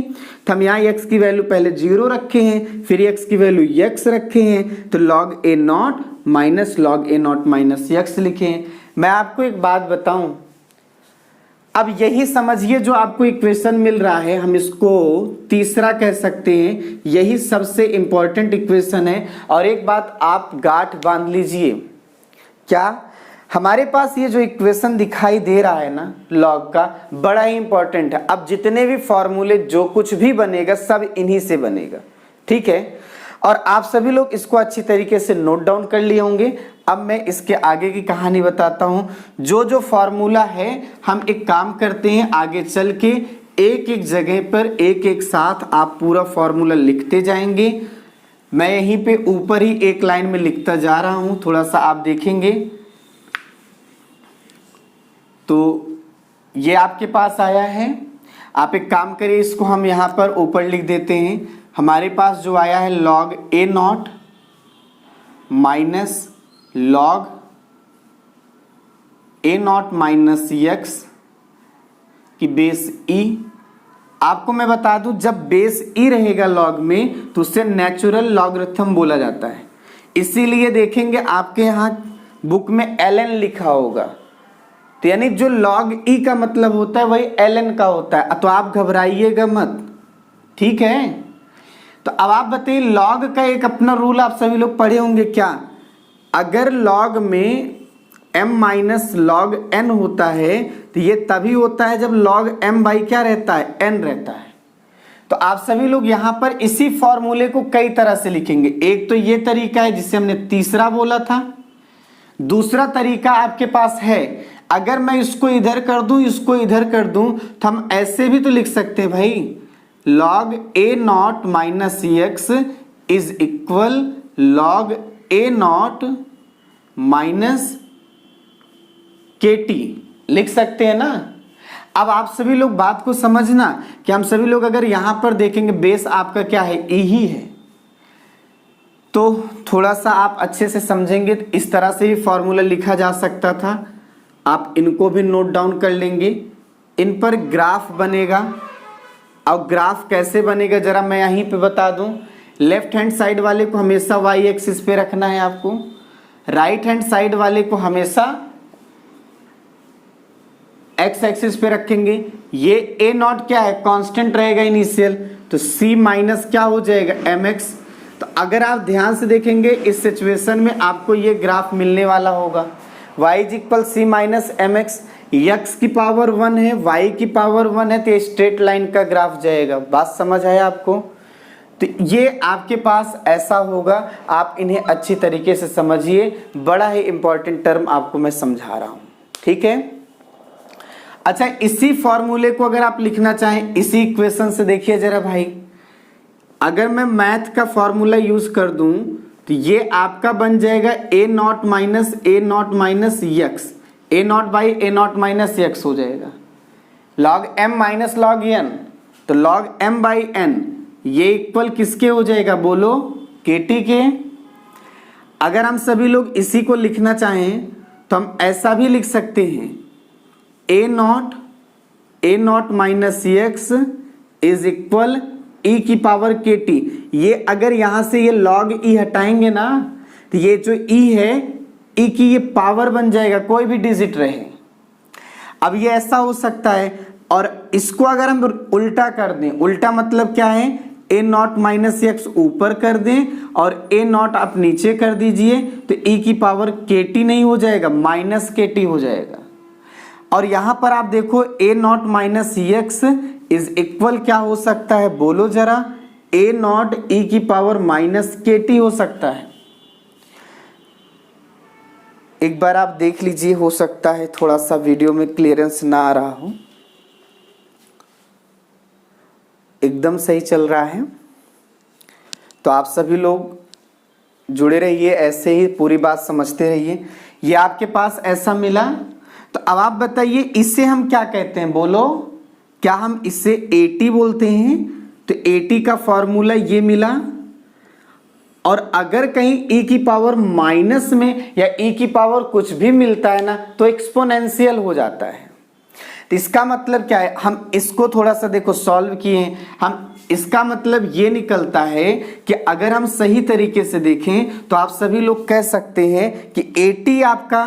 तो हम यहाँ x की वैल्यू पहले 0 रखे हैं, फिर x की वैल्यू x रखे हैं, तो log a not minus log a not minus x लिखे हैं। मैं आपको एक बात बताऊं, अब यही समझिए जो आपको इक्वेशन मिल रहा है, हम इसको तीसरा कह सकते हैं, यही सबसे इंपॉर्टेंट इक्वेशन है। और एक बात आप गांठ बांध लीजिए, क्या हमारे पास ये जो इक्वेशन दिखाई दे रहा है ना लॉग का, बड़ा ही इंपॉर्टेंट है। अब जितने भी फॉर्मूले जो कुछ भी बनेगा सब इन्हीं से बनेगा, ठीक है। और आप सभी लोग इसको अच्छी तरीके से नोट डाउन कर लिए होंगे। अब मैं इसके आगे की कहानी बताता हूँ। जो जो फॉर्मूला है हम एक काम करते हैं, आगे चल के एक एक जगह पर एक एक साथ आप पूरा फॉर्मूला लिखते जाएंगे। मैं यहीं पे ऊपर ही एक लाइन में लिखता जा रहा हूँ, थोड़ा सा आप देखेंगे तो ये आपके पास आया है। आप एक काम करिए, इसको हम यहाँ पर ऊपर लिख देते हैं। हमारे पास जो आया है log a not minus log a not minus x की बेस e। आपको मैं बता दूं, जब बेस e रहेगा लॉग में तो उसे नेचुरल लॉगरिथम बोला जाता है। इसीलिए देखेंगे आपके यहाँ बुक में ln लिखा होगा, तो यानी जो log e का मतलब होता है वही ln का होता है। तो आप घबराइएगा मत, ठीक है। तो अब आप बताइए, लॉग का एक अपना रूल आप सभी लोग पढ़े होंगे क्या? अगर लॉग में m माइनस लॉग n होता है तो ये तभी होता है जब log m बाई क्या रहता है, n रहता है। तो आप सभी लोग यहां पर इसी फॉर्मूले को कई तरह से लिखेंगे। एक तो ये तरीका है जिसे हमने तीसरा बोला था। दूसरा तरीका आपके पास है, अगर मैं इसको इधर कर दूं, इसको इधर कर दूं, तो हम ऐसे भी तो लिख सकते हैं भाई, log a not minus x is equal log a not minus kt, लिख सकते हैं ना। अब आप सभी लोग बात को समझना कि हम सभी लोग अगर यहां पर देखेंगे बेस आपका क्या है, e ही है, तो थोड़ा सा आप अच्छे से समझेंगे। इस तरह से भी फॉर्मूला लिखा जा सकता था, आप इनको भी नोट डाउन कर लेंगे। इन पर ग्राफ बनेगा। अब ग्राफ कैसे बनेगा जरा मैं यहीं पे बता दूं। लेफ्ट हैंड साइड वाले को हमेशा y एक्सिस पे रखना है आपको, राइट हैंड साइड वाले को हमेशा x एक्सिस पे रखेंगे। ये a नॉट क्या है, कांस्टेंट रहेगा इनिशियल, तो c माइनस क्या हो जाएगा, mx। तो अगर आप ध्यान से देखेंगे इस सिचुएशन में आपको ये ग्राफ मिलने वाला होगा, y is equal c minus mx। x की पावर 1 है, y की पावर 1 है, तो स्ट्रेट लाइन का ग्राफ जाएगा। बात समझ आया आपको? तो ये आपके पास ऐसा होगा, आप इन्हें अच्छी तरीके से समझिए। बड़ा ही इंपॉर्टेंट टर्म आपको मैं समझा रहा हूं, ठीक है। अच्छा, इसी फॉर्मूले को अगर आप लिखना चाहें इसी इक्वेशन से, देखिए जरा भाई, अगर मैं मैथ का फॉर्मूला यूज कर दूं तो ये आपका बन जाएगा a not minus x, a not by a not minus x हो जाएगा। log m minus log n, तो log m बाई n ये इक्वल किसके हो जाएगा बोलो, kt के। अगर हम सभी लोग इसी को लिखना चाहें तो हम ऐसा भी लिख सकते हैं, a not minus x is equal e की पावर kt। ये अगर यहां से ये log e हटाएंगे ना तो ये जो e है e की ये पावर बन जाएगा, कोई भी डिजिट रहे। अब ये ऐसा हो सकता है, और इसको अगर हम उल्टा कर दें, उल्टा मतलब क्या है, a नॉट माइनस x ऊपर कर दें और a नॉट आप नीचे कर दीजिए, तो e की पावर kt नहीं हो जाएगा, माइनस kt हो जाएगा। और यहां पर आप देखो a not minus x is equal क्या हो सकता है बोलो जरा, a नॉट e की पावर माइनस kt हो सकता है। एक बार आप देख लीजिए, हो सकता है थोड़ा सा वीडियो में क्लियरेंस ना आ रहा हो, एकदम सही चल रहा है। तो आप सभी लोग जुड़े रहिए, ऐसे ही पूरी बात समझते रहिए। ये आपके पास ऐसा मिला, तो अब आप बताइए इसे हम क्या कहते हैं बोलो, क्या हम इसे AT बोलते हैं? तो AT का फॉर्मूला ये मिला। और अगर कहीं e की पावर माइनस में या e की पावर कुछ भी मिलता है ना तो एक्सपोनेंशियल हो जाता है। तो इसका मतलब क्या है, हम इसको थोड़ा सा देखो सॉल्व किए, हम इसका मतलब ये निकलता है कि अगर हम सही तरीके से देखें तो आप सभी लोग कह सकते हैं कि AT आपका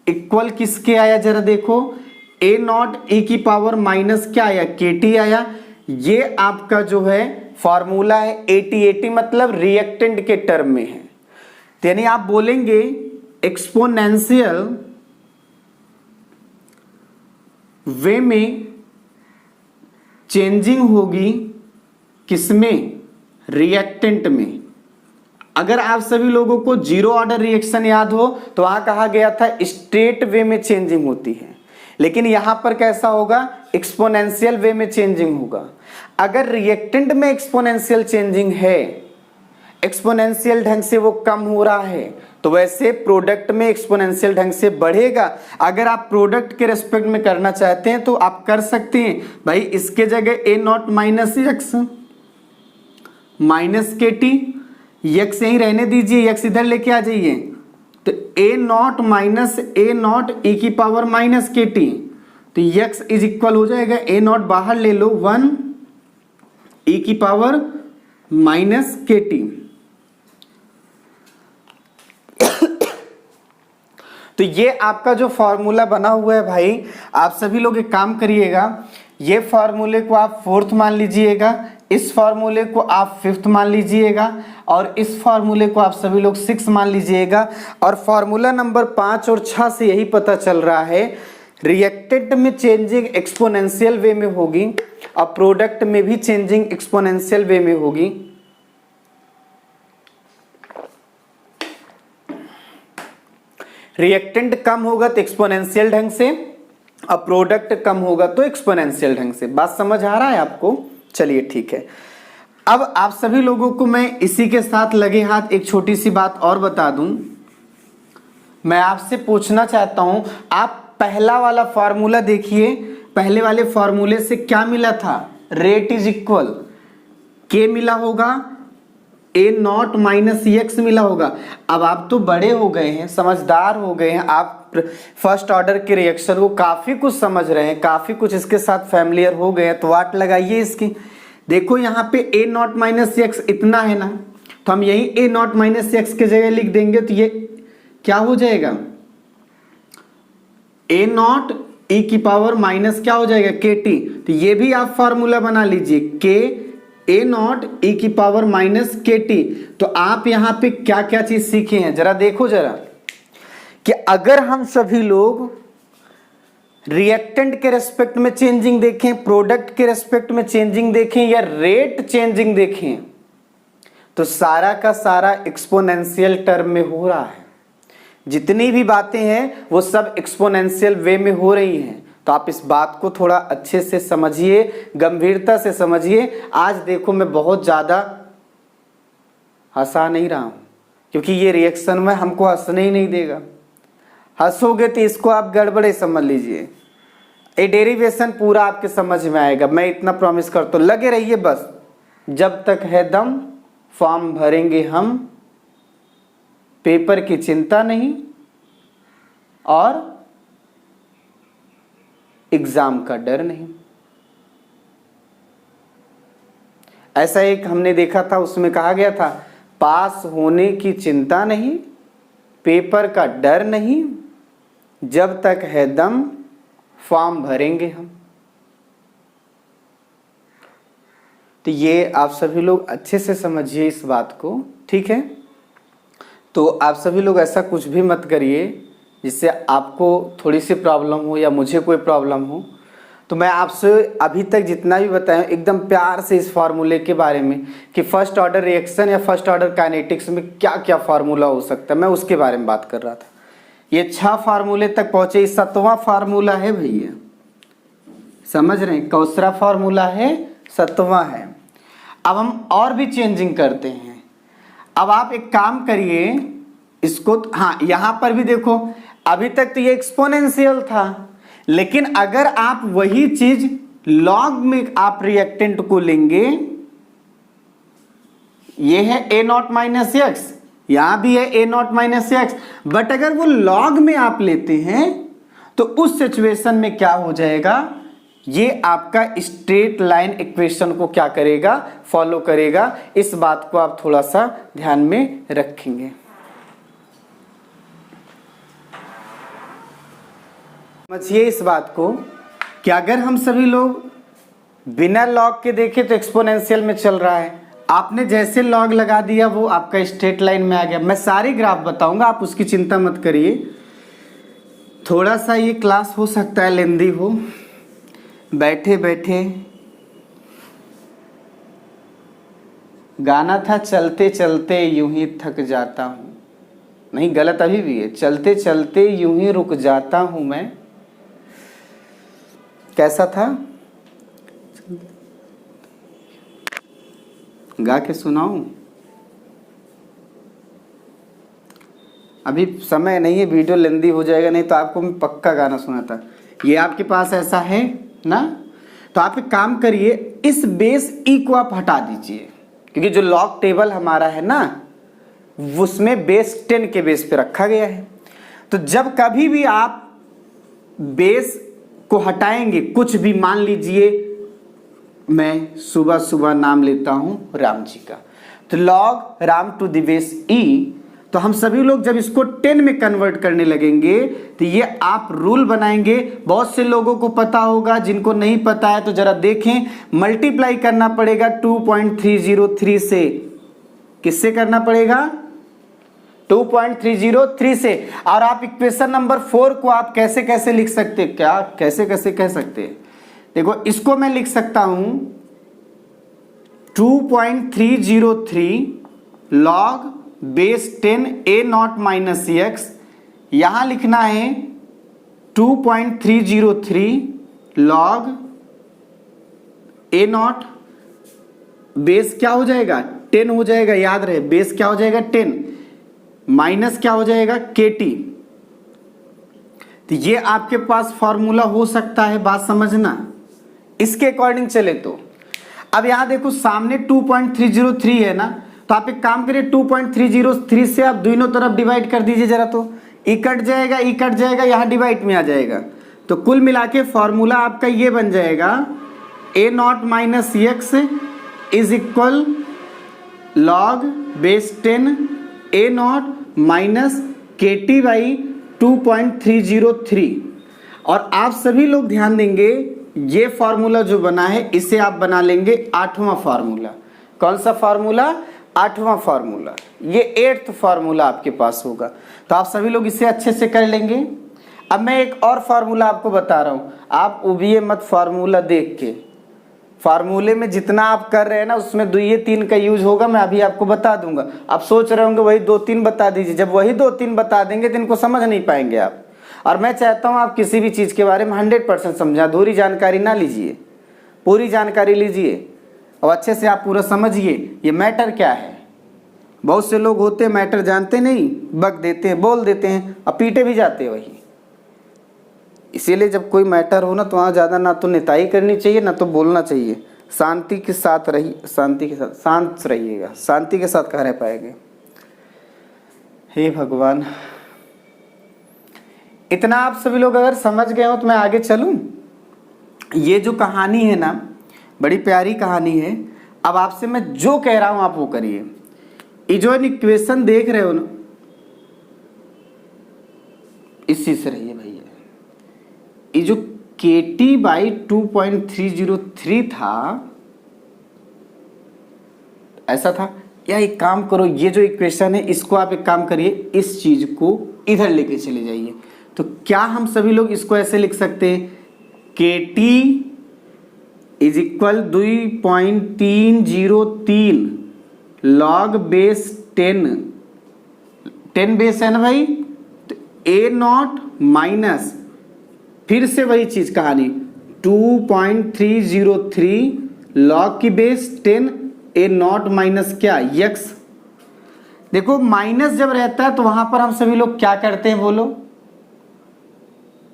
इक्वल किसके आया, जरा देखो, a नॉट e की पावर माइनस क्या आया, kt आया। ये आपका जो है फॉर्मूला है AT मतलब रिएक्टेंट के टर्म में है। यानी आप बोलेंगे एक्सपोनेंशियल वे में चेंजिंग होगी, किसमें? रिएक्टेंट में। अगर आप सभी लोगों को जीरो ऑर्डर रिएक्शन याद हो तो वहां कहा गया था स्ट्रेट वे में चेंजिंग होती है, लेकिन यहां पर कैसा होगा? एक्सपोनेंशियल वे में चेंजिंग होगा। अगर रिएक्टेंट में एक्सपोनेंशियल चेंजिंग है, एक्सपोनेंशियल ढंग से वो कम हो रहा है, तो वैसे प्रोडक्ट में एक्सपोनेंशियल ढंग से बढ़ेगा। अगर आप प्रोडक्ट के रेस्पेक्ट में करना चाहते हैं तो आप कर सकते हैं भाई, इसके जगह ए naught minus x minus K T, x यहीं रहने दीजिए, यक्स इधर लेके आ जाइए, तो ए नॉट माइनस ए नॉट ई की पावर माइनस के टी, तो यक्स इज इक्वल हो जाएगा ए नॉट बाहर ले लो 1 ई की पावर माइनस के टी। तो ये आपका जो फॉर्मूला बना हुआ है भाई, आप सभी लोग एक काम करिएगा, ये फॉर्मूले को आप 4th मान लीजिएगा, इस फॉर्मूले को आप 5th मान लीजिएगा, और इस फॉर्मूले को आप सभी लोग 6 मान लीजिएगा। और फॉर्मूला नंबर 5 और 6 से यही पता चल रहा है, रिएक्टेंट में चेंजिंग एक्सपोनेंशियल वे में होगी और प्रोडक्ट में भी चेंजिंग एक्सपोनेंशियल वे में होगी। रिएक्टेंट कम होगा तो एक्सपोनेंशियल ढंग से, और प्रोडक्ट कम होगा तो एक्सपोनेंशियल ढंग से। बात समझ आ रहा है आपको? चलिए ठीक है। अब आप सभी लोगों को मैं इसी के साथ लगे हाथ एक छोटी सी बात और बता दूं। मैं आपसे पूछना चाहता हूं, आप पहला वाला फॉर्मूला देखिए, पहले वाले फॉर्मूले से क्या मिला था? रेट इज इक्वल के मिला होगा, ए नॉट माइनस एक्स मिला होगा। अब आप तो बड़े हो गए हैं, समझदार हो गए हैं, आप फर्स्ट ऑर्डर के रिएक्शन को काफी कुछ समझ रहे हैं, काफी कुछ इसके साथ फैमिलियर हो गए हैं, तो वाट लगाइए इसकी। देखो यहाँ पे ए नॉट माइनस एक्स इतना है ना, तो हम यही ए नॉट माइनस एक्स के जगह लिख देंगे, तो ये क्या हो जाएगा? ए नॉट ई की पावर माइनस क्या हो जाएगा? के टी। तो ये भी आप फॉर्मूला बना लीजिए, के ए नॉट ई की पावर माइनस के टी। तो आप यहां पे क्या क्या चीज सीखे हैं जरा देखो जरा, कि अगर हम सभी लोग रिएक्टेंट के रेस्पेक्ट में चेंजिंग देखें, प्रोडक्ट के रेस्पेक्ट में चेंजिंग देखें, या रेट चेंजिंग देखें, तो सारा का सारा एक्सपोनेंशियल टर्म में हो रहा है। जितनी भी बातें हैं वो सब एक्सपोनेंशियल वे में हो रही हैं। तो आप इस बात को थोड़ा अच्छे से समझिए, गंभीरता से समझिए। आज देखो मैं बहुत ज़्यादा हंसा नहीं रहा हूँ, क्योंकि ये रिएक्शन में हमको हंसने ही नहीं देगा। हंसोगे तो इसको आप गड़बड़े समझ लीजिए, ये डेरिवेशन पूरा आपके समझ में आएगा, मैं इतना प्रॉमिस करता हूँ। लगे रहिए बस, जब तक है दम फॉर्म भरेंगे हम, पेपर की चिंता नहीं और एग्जाम का डर नहीं। ऐसा एक हमने देखा था, उसमें कहा गया था पास होने की चिंता नहीं, पेपर का डर नहीं, जब तक है दम फॉर्म भरेंगे हम। तो ये आप सभी लोग अच्छे से समझिए इस बात को, ठीक है? तो आप सभी लोग ऐसा कुछ भी मत करिए जिससे आपको थोड़ी सी प्रॉब्लम हो या मुझे कोई प्रॉब्लम हो। तो मैं आपसे अभी तक जितना भी बताया एकदम प्यार से इस फार्मूले के बारे में, कि फर्स्ट ऑर्डर रिएक्शन या फर्स्ट ऑर्डर काइनेटिक्स में क्या क्या फार्मूला हो सकता है, मैं उसके बारे में बात कर रहा था। ये 6 फार्मूले तक पहुंचे, 7वां फार्मूला है भैया, समझ रहे हैं? कौसरा फार्मूला है, 7वां है। अब हम और भी चेंजिंग करते हैं। अब आप एक काम करिए इसको, हाँ यहां पर भी देखो, अभी तक तो ये एक्सपोनेंशियल था, लेकिन अगर आप वही चीज लॉग में आप रिएक्टेंट को लेंगे, ये है ए नॉट माइनस एक्स, यहां भी है ए नॉट माइनस एक्स, बट अगर वो लॉग में आप लेते हैं तो उस सिचुएशन में क्या हो जाएगा? ये आपका स्ट्रेट लाइन इक्वेशन को क्या करेगा? फॉलो करेगा। इस बात को आप थोड़ा सा ध्यान में रखेंगे। समझिए इस बात को कि अगर हम सभी लोग बिना लॉग के देखें तो एक्सपोनेंशियल में चल रहा है, आपने जैसे लॉग लगा दिया वो आपका स्ट्रेट लाइन में आ गया। मैं सारी ग्राफ बताऊंगा, आप उसकी चिंता मत करिए। थोड़ा सा ये क्लास हो सकता है लेंदी हो, बैठे बैठे गाना था चलते चलते यूं ही थक जाता हूँ, नहीं गलत अभी भी है, चलते चलते यूं ही रुक जाता हूँ मैं। कैसा था? गा के सुनाऊं? अभी समय नहीं है, वीडियो लेंदी हो जाएगा, नहीं तो आपको मैं पक्का गाना सुनाता। ये आपके पास ऐसा है ना, तो आप एक काम करिए, इस बेस ई को आप हटा दीजिए, क्योंकि जो लॉग टेबल हमारा है ना उसमें बेस 10 के बेस पे रखा गया है। तो जब कभी भी आप बेस को हटाएंगे, कुछ भी, मान लीजिए मैं सुबह सुबह नाम लेता हूं राम जी का, तो log Ram to the base e, तो हम सभी लोग जब इसको 10 में कन्वर्ट करने लगेंगे तो ये आप रूल बनाएंगे। बहुत से लोगों को पता होगा, जिनको नहीं पता है तो जरा देखें, मल्टीप्लाई करना पड़ेगा 2.303 से। किससे करना पड़ेगा? 2.303 से। और आप इक्वेशन नंबर 4 को आप कैसे कैसे लिख सकते हैं? क्या कैसे कैसे कह सकते हैं? देखो, इसको मैं लिख सकता हूं 2.303 log base 10 A naught minus x. यहां लिखना है 2.303 लॉग ए नॉट, बेस क्या हो जाएगा? 10 हो जाएगा, याद रहे, बेस क्या हो जाएगा? 10 माइनस क्या हो जाएगा? KT। तो ये आपके पास फॉर्मूला हो सकता है, बात समझना, इसके अकॉर्डिंग चले तो। अब यहां देखो सामने 2.303 है ना, तो आप एक काम करिए, 2.303 से आप दोनों तरफ डिवाइड कर दीजिए जरा, तो ई कट जाएगा, ई कट जाएगा, यहां डिवाइड में आ जाएगा। तो कुल मिला के फॉर्मूला आपका ये बन जाएगा, A naught minus X is equal log base 10 A naught minus KT by 2.303। और आप सभी लोग ध्यान देंगे, ये फॉर्मूला जो बना है इसे आप बना लेंगे 8वां फॉर्मूला। कौन सा फॉर्मूला? 8वां फॉर्मूला। ये 8th फॉर्मूला आपके पास होगा, तो आप सभी लोग इसे अच्छे से कर लेंगे। अब मैं एक और फॉर्मूला आपको बता रहा हूं, आप उबिए मत फॉर्मूला देख के। फार्मूले में जितना आप कर रहे हैं ना उसमें 2 या 3 का यूज होगा, मैं अभी आपको बता दूंगा। आप सोच रहे होंगे वही 2-3 बता दीजिए, जब वही 2-3 बता देंगे तो इनको समझ नहीं पाएंगे आप। और मैं चाहता हूं आप किसी भी चीज के बारे में 100% समझा, अधूरी जानकारी ना लीजिए, पूरी जानकारी लीजिए और अच्छे से आप पूरा समझिए ये मैटर क्या है। बहुत से लोग होते हैं मैटर जानते नहीं, बक देते हैं, बोल देते हैं और पीटे भी जाते हैं वही। इसीलिए जब कोई मैटर हो ना तो वहाँ ज़्यादा ना तो नेताई करनी चाहिए ना तो बोलना चाहिए। शांति के साथ रही, शांति के साथ शांत रहिएगा, शांति के साथ कहाँ रह पाएंगे। हे भगवान, इतना आप सभी लोग अगर समझ गए हो तो मैं आगे चलूं। ये जो कहानी है ना बड़ी प्यारी कहानी है। अब आपसे मैं जो कह रहा हूं आप वो करिए। ये जो इक्वेशन देख रहे हो ना, इसी से रहिए भैया। ये जो KT बाई 2.303 था, ऐसा था। या एक काम करो, ये जो इक्वेशन है इसको आप एक काम करिए, इस चीज को इधर लेके चले जाइए। तो क्या हम सभी लोग इसको ऐसे लिख सकते हैं, KT is equal 2.303 log base 10 base है ना भाई, तो A नॉट माइनस, फिर से वही चीज कहानी, 2.303 लॉग की बेस 10 A नॉट माइनस क्या, x। देखो माइनस जब रहता है तो वहां पर हम सभी लोग क्या करते हैं बोलो,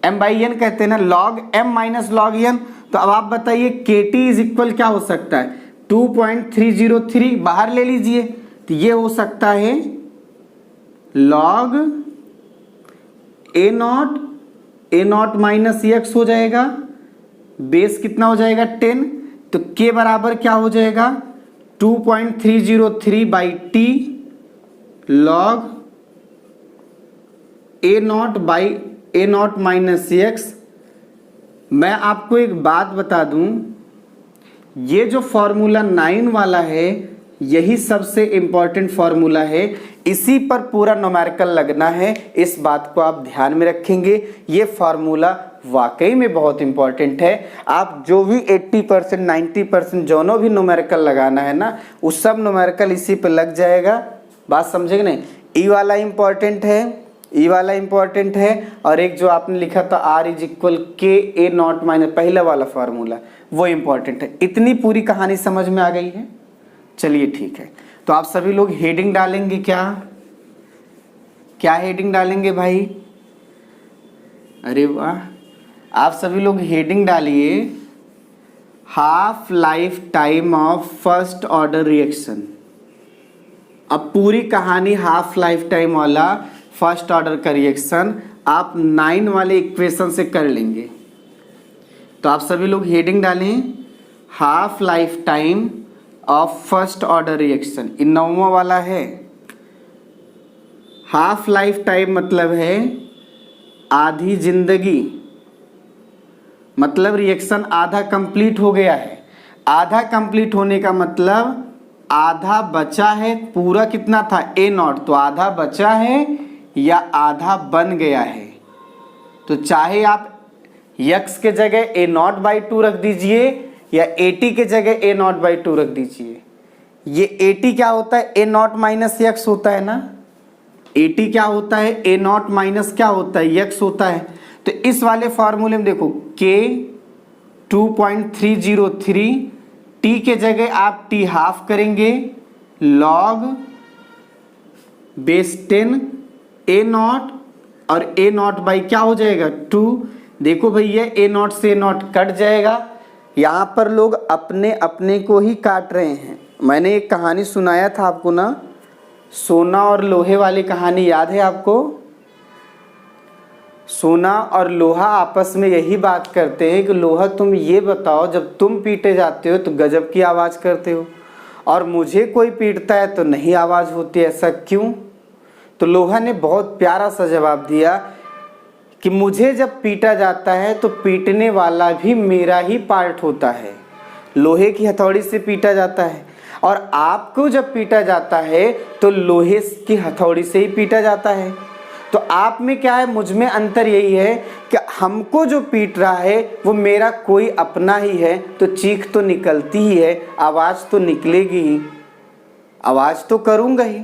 m/n कहते हैं ना, log m minus log n। तो अब आप बताइए KT इज इक्वल क्या हो सकता है, 2.303 बाहर ले लीजिए, तो ये हो सकता है log A not minus x हो जाएगा, बेस कितना हो जाएगा 10, तो k बराबर क्या हो जाएगा 2.303 by t log A not minus x। मैं आपको एक बात बता दूं, ये जो फॉर्मूला 9 वाला है यही सबसे इंपॉर्टेंट फॉर्मूला है, इसी पर पूरा न्यूमेरिकल लगना है। इस बात को आप ध्यान में रखेंगे, ये फॉर्मूला वाकई में बहुत इंपॉर्टेंट है। आप जो भी 80% 90% दोनों भी न्यूमेरिकल लगाना है ना, उस सब न्यूमेरिकल इसी पे लग जाएगा। बात समझे कि नहीं? ई वाला इंपॉर्टेंट है, ई वाला इंपॉर्टेंट है, और एक जो आपने लिखा था R इज इक्वल के ए नॉट माइनस, पहला वाला फार्मूला, वो इंपॉर्टेंट है। इतनी पूरी कहानी समझ में आ गई है? चलिए ठीक है, तो आप सभी लोग हेडिंग डालेंगे। क्या क्या हेडिंग डालेंगे भाई? अरे वाह, आप सभी लोग हेडिंग डालिए, half life time of first order reaction. अब पूरी कहानी हाफ लाइफ टाइम वाला फर्स्ट ऑर्डर का रिएक्शन आप 9 वाले इक्वेशन से कर लेंगे। तो आप सभी लोग हेडिंग डालें, half life time of first order reaction. इन 9वां वाला है। हाफ लाइफ टाइम मतलब है आधी जिंदगी, मतलब रिएक्शन आधा कंप्लीट हो गया है। आधा कंप्लीट होने का मतलब आधा बचा है, पूरा कितना था ए नॉट, तो आधा बचा है या आधा बन गया है। तो चाहे आप यक्स के जगह ए नॉट बाई 2 रख दीजिए या 80 के जगह ए नॉट बाई 2 रख दीजिए। ये 80 क्या होता है? ए नॉट माइनस यक्स होता है ना। 80 क्या होता है? ए नॉट माइनस क्या होता है? यक्स होता है। तो इस वाले फॉर्मूले में देखो के 2.303, टी के जगह आप टी हाफ करेंगे, लॉग बेस 10 ए नॉट, और ए नॉट बाई क्या हो जाएगा? 2। देखो भैया ए नॉट से ए नॉट कट जाएगा। यहाँ पर लोग अपने अपने को ही काट रहे हैं। मैंने एक कहानी सुनाया था आपको ना, सोना और लोहे वाली कहानी, याद है आपको? सोना और लोहा आपस में यही बात करते हैं कि लोहा तुम ये बताओ, जब तुम पीटे जाते हो तो गजब की आवाज़ करते हो, और मुझे कोई पीटता है तो नहीं आवाज़ होती, ऐसा क्यों? तो लोहा ने बहुत प्यारा सा जवाब दिया कि मुझे जब पीटा जाता है तो पीटने वाला भी मेरा ही पार्ट होता है। लोहे की हथौड़ी से पीटा जाता है, और आपको जब पीटा जाता है तो लोहे की हथौड़ी से ही पीटा जाता है। तो आप में क्या है, मुझ में अंतर यही है कि हमको जो पीट रहा है वो मेरा कोई अपना ही है, तो चीख तो निकलती ही है, आवाज़ तो निकलेगी ही, आवाज़ तो करूँगा ही।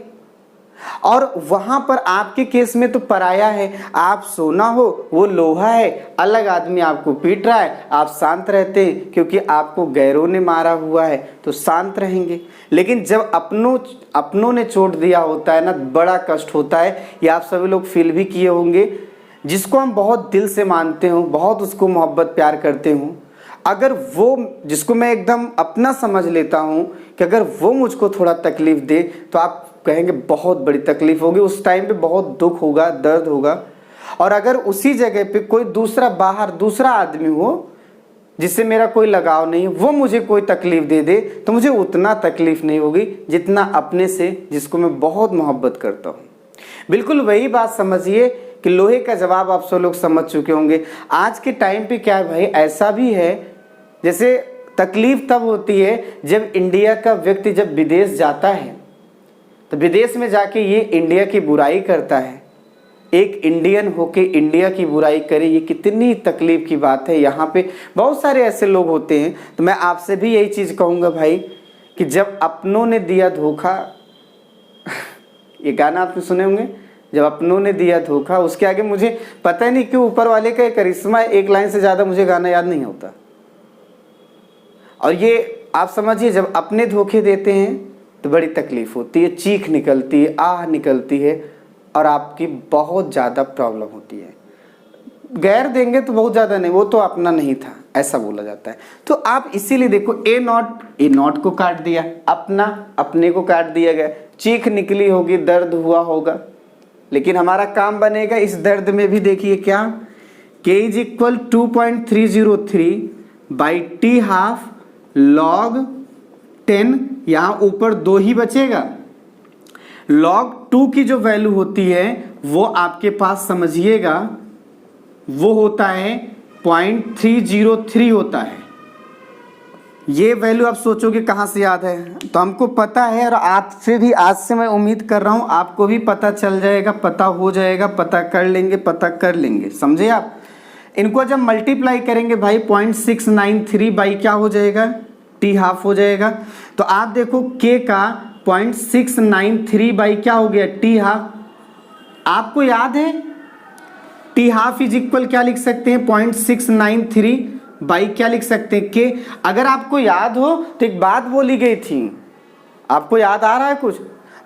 और वहाँ पर आपके केस में तो पराया है, आप सोना हो वो लोहा है, अलग आदमी आपको पीट रहा है, आप शांत रहते हैं क्योंकि आपको गैरों ने मारा हुआ है तो शांत रहेंगे। लेकिन जब अपनों ने चोट दिया होता है ना, बड़ा कष्ट होता है। ये आप सभी लोग फील भी किए होंगे। जिसको हम बहुत दिल से मानते हो, बहुत उसको मोहब्बत प्यार करते हो, अगर वो, जिसको मैं एकदम अपना समझ लेता हूँ, कि अगर वो मुझको थोड़ा तकलीफ दे तो आप कहेंगे बहुत बड़ी तकलीफ होगी, उस टाइम पे बहुत दुख होगा, दर्द होगा। और अगर उसी जगह पे कोई दूसरा बाहर दूसरा आदमी हो जिससे मेरा कोई लगाव नहीं, वो मुझे कोई तकलीफ दे दे तो मुझे उतना तकलीफ नहीं होगी जितना अपने से, जिसको मैं बहुत मोहब्बत करता हूँ। बिल्कुल वही बात समझिए कि लोहे का जवाब आप सब लोग समझ चुके होंगे। आज के टाइम पे क्या है भाई, ऐसा भी है जैसे तकलीफ तब होती है जब इंडिया का व्यक्ति जब विदेश जाता है तो विदेश में जाके ये इंडिया की बुराई करता है। एक इंडियन होके इंडिया की बुराई करे, ये कितनी तकलीफ की बात है। यहाँ पे बहुत सारे ऐसे लोग होते हैं। तो मैं आपसे भी यही चीज़ कहूँगा भाई कि जब अपनों ने दिया धोखा ये गाना आपने सुने होंगे, जब अपनों ने दिया धोखा, उसके आगे मुझे पता नहीं क्यों ऊपर वाले का करिश्मा, एक लाइन से ज़्यादा मुझे गाना याद नहीं होता। और ये आप समझिए, जब अपने धोखे देते हैं तो बड़ी तकलीफ होती है, चीख निकलती है, आह निकलती है, और आपकी बहुत ज़्यादा प्रॉब्लम होती है। गैर देंगे तो बहुत ज़्यादा नहीं, वो तो अपना नहीं था, ऐसा बोला जाता है। तो आप इसीलिए देखो, ए नॉट को काट दिया, अपने को काट दिया गया, चीख निकली होगी, दर्द हुआ होगा, लेकिन हमारा काम बनेगा इस दर्द में भी। देखिए क्या, k is equal 2.303 by T half log 10, यहाँ ऊपर 2 ही बचेगा। log 2 की जो वैल्यू होती है वो आपके पास समझिएगा, वो होता है 0.303 होता है। ये वैल्यू आप सोचोगे कहाँ से याद है, तो हमको पता है और आज से मैं उम्मीद कर रहा हूँ आपको भी पता चल जाएगा, पता हो जाएगा, पता कर लेंगे, समझे आप। इनको जब मल्टीप्लाई करेंगे भाई 0.693 बाई क्या हो जाएगा, टी हाफ हो जाएगा। तो आप देखो k का 0.693 बाई क्या हो गया, टी हाफ। आपको याद है टी हाफ इज इक्वल क्या लिख सकते हैं, 0.693 बाई क्या लिख सकते हैं, के। अगर आपको याद हो तो एक बात बोली गई थी, आपको याद आ रहा है कुछ,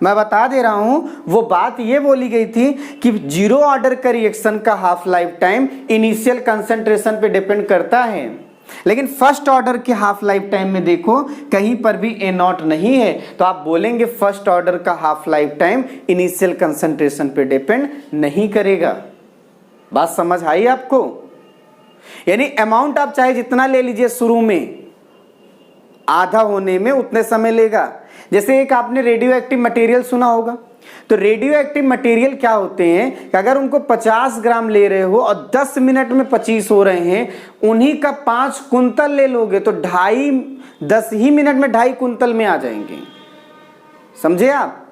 मैं बता दे रहा हूं। वो बात ये बोली गई थी कि जीरो ऑर्डर का रिएक्शन का half life time initial concentration पे डिपेंड करता है, लेकिन फर्स्ट ऑर्डर के हाफ लाइफ टाइम में देखो कहीं पर भी ए नॉट नहीं है, तो आप बोलेंगे फर्स्ट ऑर्डर का half life time initial concentration पे डिपेंड नहीं करेगा। बात समझ आई आपको। यानी अमाउंट आप चाहे जितना ले लीजिए, शुरू में आधा होने में उतने समय लेगा। जैसे एक आपने रेडियो एक्टिव मटेरियल सुना होगा, तो रेडियो एक्टिव मटेरियल क्या होते हैं कि अगर उनको 50 ग्राम ले रहे हो और 10 मिनट में 25 हो रहे हैं, उन्हीं का 5 कुंतल ले लोगे तो 10 ही मिनट में 2.5 कुंतल में आ जाएंगे, समझे आप।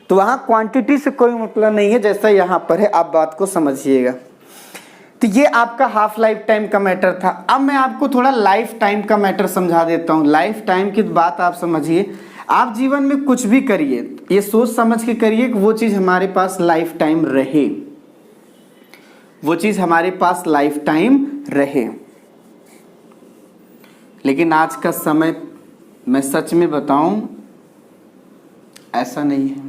तो वहां क्वांटिटी से कोई मतलब नहीं है, जैसा यहां पर है, आप बात को समझिएगा। तो ये आपका हाफ लाइफ टाइम का मैटर था। अब मैं आपको थोड़ा लाइफ टाइम का मैटर समझा देता हूं। लाइफ टाइम की बात आप समझिए, आप जीवन में कुछ भी करिए, ये सोच समझ के करिए कि वो चीज हमारे पास लाइफ टाइम रहे, वो चीज हमारे पास लाइफ टाइम रहे। लेकिन आज का समय मैं सच में बताऊं ऐसा नहीं है,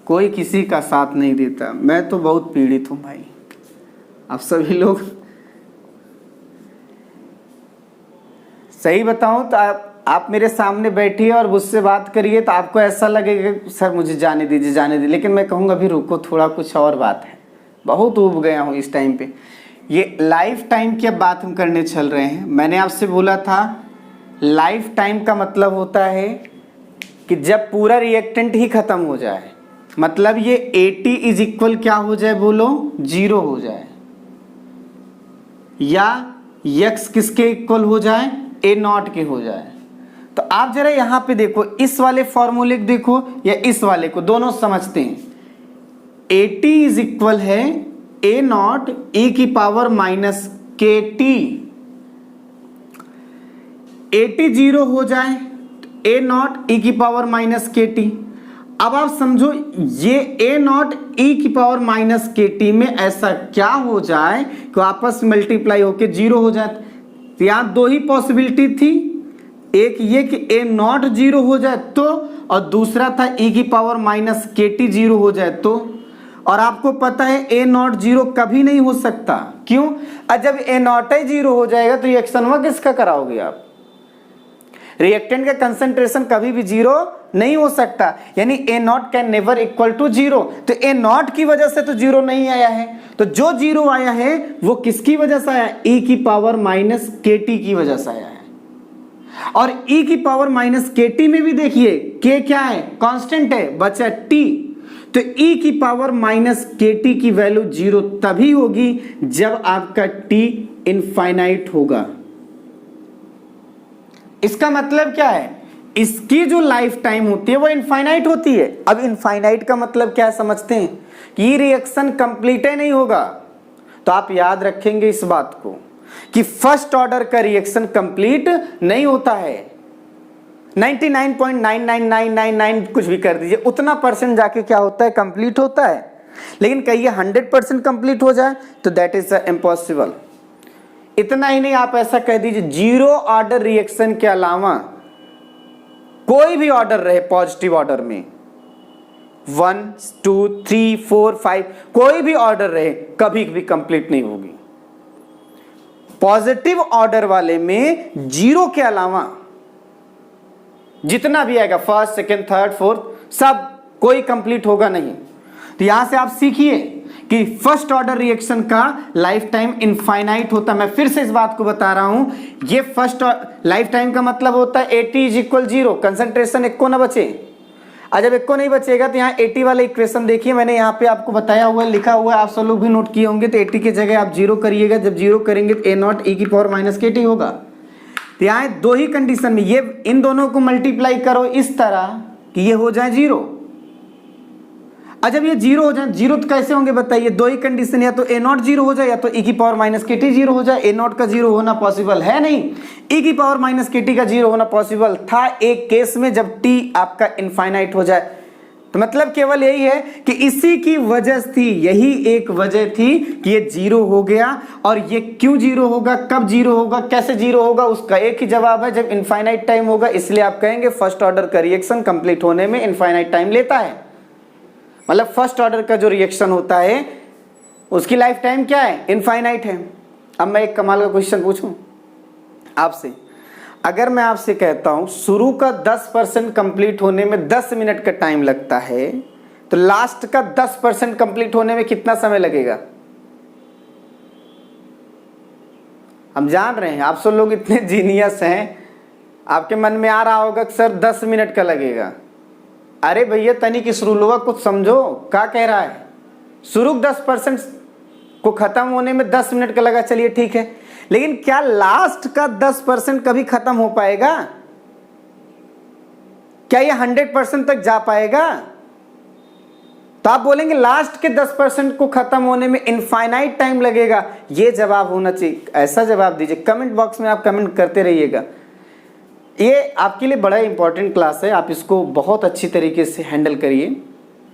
कोई किसी का साथ नहीं देता। मैं तो बहुत पीड़ित हूं भाई। आप सभी लोग सही बताऊं तो आप मेरे सामने बैठिए और मुझसे बात करिए तो आपको ऐसा लगेगा सर मुझे जाने दीजिए, लेकिन मैं कहूँगा अभी रुको, थोड़ा कुछ और बात है, बहुत ऊब गया हूँ इस टाइम पे। ये लाइफ टाइम की अब बात हम करने चल रहे हैं। मैंने आपसे बोला था लाइफ टाइम का मतलब होता है कि जब पूरा रिएक्टेंट ही खत्म हो जाए, मतलब ये 80 इज इक्वल क्या हो जाए, बोलो 0 हो जाए, या x किसके इक्वल हो जाए, ए नॉट के हो जाए। तो आप जरा यहां पे देखो, इस वाले फॉर्मूले को देखो या इस वाले को, दोनों समझते हैं। 80 इज इक्वल है ए नॉट ई की पावर माइनस के टी। 80 0 हो जाए तो ए नॉट ई की पावर माइनस के टी। अब आप समझो ये ए नॉट ई की पावर माइनस के टी में ऐसा क्या हो जाए कि आपस में मल्टीप्लाई होकर 0 हो जाए। तो यहां 2 ही पॉसिबिलिटी थी, एक ये कि ए नॉट 0 हो जाए तो, और दूसरा था ई की पावर माइनस के टी 0 हो जाए तो। और आपको पता है ए नॉट 0 कभी नहीं हो सकता, क्यों? जब ए नॉट ही 0 हो जाएगा तो रिएक्शन में किसका कराओगे आप? रिएक्टेंट का कंसंट्रेशन कभी भी 0 नहीं हो सकता, यानी A naught can never equal to 0। तो ए नॉट की वजह से तो 0 नहीं आया है, तो जो 0 आया है वो किसकी वजह से आया? ई की पावर माइनस के टी की वजह से आया है। और ई की पावर माइनस के टी में भी देखिए के क्या है, कांस्टेंट है, बचा टी। तो ई की पावर माइनस के टी की वैल्यू 0 तभी होगी जब आपका टी इनफाइनाइट होगा। इसका मतलब क्या है? इसकी जो लाइफ टाइम होती है वो इनफाइनाइट होती है। अब इनफाइनाइट का मतलब क्या समझते हैं कि ये रिएक्शन कंप्लीट ही नहीं होगा। तो आप याद रखेंगे इस बात को कि फर्स्ट ऑर्डर का रिएक्शन कंप्लीट नहीं होता है। 99.99999 कुछ भी कर दीजिए, उतना परसेंट जाके क्या होता है, कंप्लीट होता है। लेकिन कहिए 100% कंप्लीट हो जाए तो दैट इज इम्पॉसिबल। इतना ही नहीं, आप ऐसा कह दीजिए 0 ऑर्डर रिएक्शन के अलावा कोई भी ऑर्डर रहे पॉजिटिव ऑर्डर में, 1 2 3 4 5 कोई भी ऑर्डर रहे, कभी भी कंप्लीट नहीं होगी। पॉजिटिव ऑर्डर वाले में 0 के अलावा जितना भी आएगा, फर्स्ट सेकंड थर्ड फोर्थ, सब कोई कंप्लीट होगा नहीं। तो यहां से आप सीखिए कि फर्स्ट ऑर्डर रिएक्शन का लाइफ टाइम इनफाइनाइट होता है। मैं फिर से इस बात को बता रहा हूं, ये फर्स्ट लाइफ टाइम का मतलब होता है 80 इज इक्वल 0, कंसंट्रेशन एक को ना बचे। और जब एक को नहीं बचेगा तो यहाँ 80 वाला इक्वेशन देखिए, मैंने यहाँ पे आपको बताया हुआ है, लिखा हुआ है, आप सब लोग भी नोट किए होंगे। तो 80 की जगह आप 0 करिएगा, जब 0 करेंगे तो ए नॉट ई की पावर माइनस के टी होगा। तो यहाँ दो ही कंडीशन में ये इन दोनों को मल्टीप्लाई करो इस तरह कि ये हो जाए 0। और जब ये 0 हो जाए, 0 तो कैसे होंगे बताइए, दो ही कंडीशन, या तो a नॉट 0 हो जाए या तो e की पावर माइनस के टी 0 हो जाए। a नॉट का 0 होना पॉसिबल है नहीं, e की पावर माइनस के टी का 0 होना पॉसिबल था एक केस में जब t आपका इनफाइनाइट हो जाए। तो मतलब केवल यही है कि इसी की वजह थी, यही एक वजह थी कि ये 0 हो गया। और ये क्यों 0 होगा, कब 0 होगा, कैसे 0 होगा, उसका एक ही जवाब है, जब इनफाइनाइट टाइम होगा। इसलिए आप कहेंगे फर्स्ट ऑर्डर का रिएक्शन कंप्लीट होने में इनफाइनाइट टाइम लेता है। मतलब फर्स्ट ऑर्डर का जो रिएक्शन होता है उसकी लाइफ टाइम क्या है, इनफाइनाइट है। अब मैं एक कमाल का क्वेश्चन पूछूं आपसे, अगर मैं आपसे कहता हूं शुरू का 10% कंप्लीट होने में 10 मिनट का टाइम लगता है, तो लास्ट का 10% कंप्लीट होने में कितना समय लगेगा? हम जान रहे हैं आप सब लोग इतने जीनियस हैं, आपके मन में आ रहा होगा कि सर 10 मिनट का लगेगा। अरे भैया तनिक इस रूलवा कुछ समझो, क्या कह रहा है। शुरू 10% को खत्म होने में 10 मिनट का लगा, चलिए ठीक है, लेकिन क्या लास्ट का 10% कभी खत्म हो पाएगा? क्या ये 100% तक जा पाएगा? तो आप बोलेंगे लास्ट के 10% को खत्म होने में इनफाइनाइट टाइम लगेगा। ये जवाब होना चाहिए, ऐसा जवाब दीजिए। कमेंट बॉक्स में आप कमेंट करते रहिएगा। ये आपके लिए बड़ा इंपॉर्टेंट क्लास है, आप इसको बहुत अच्छी तरीके से हैंडल करिए,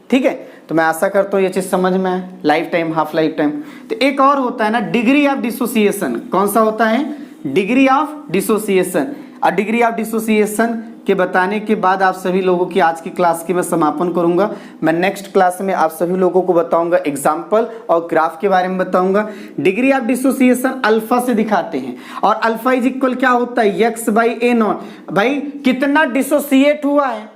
ठीक है। तो मैं आशा करता हूँ ये चीज़ समझ में आए, life time, half life time. तो एक और होता है ना डिग्री ऑफ डिसोसिएशन, कौन सा होता है? Degree of dissociation. और डिग्री ऑफ डिसोसिएशन के बताने के बाद आप सभी लोगों की आज की क्लास की मैं समापन करूंगा। मैं नेक्स्ट क्लास में आप सभी लोगों को बताऊंगा एग्जाम्पल और ग्राफ के बारे में बताऊंगा। डिग्री ऑफ डिसोसिएशन अल्फा से दिखाते हैं, और अल्फा इज इक्वल क्या होता है? X by a not. भाई कितना डिसोसिएट हुआ है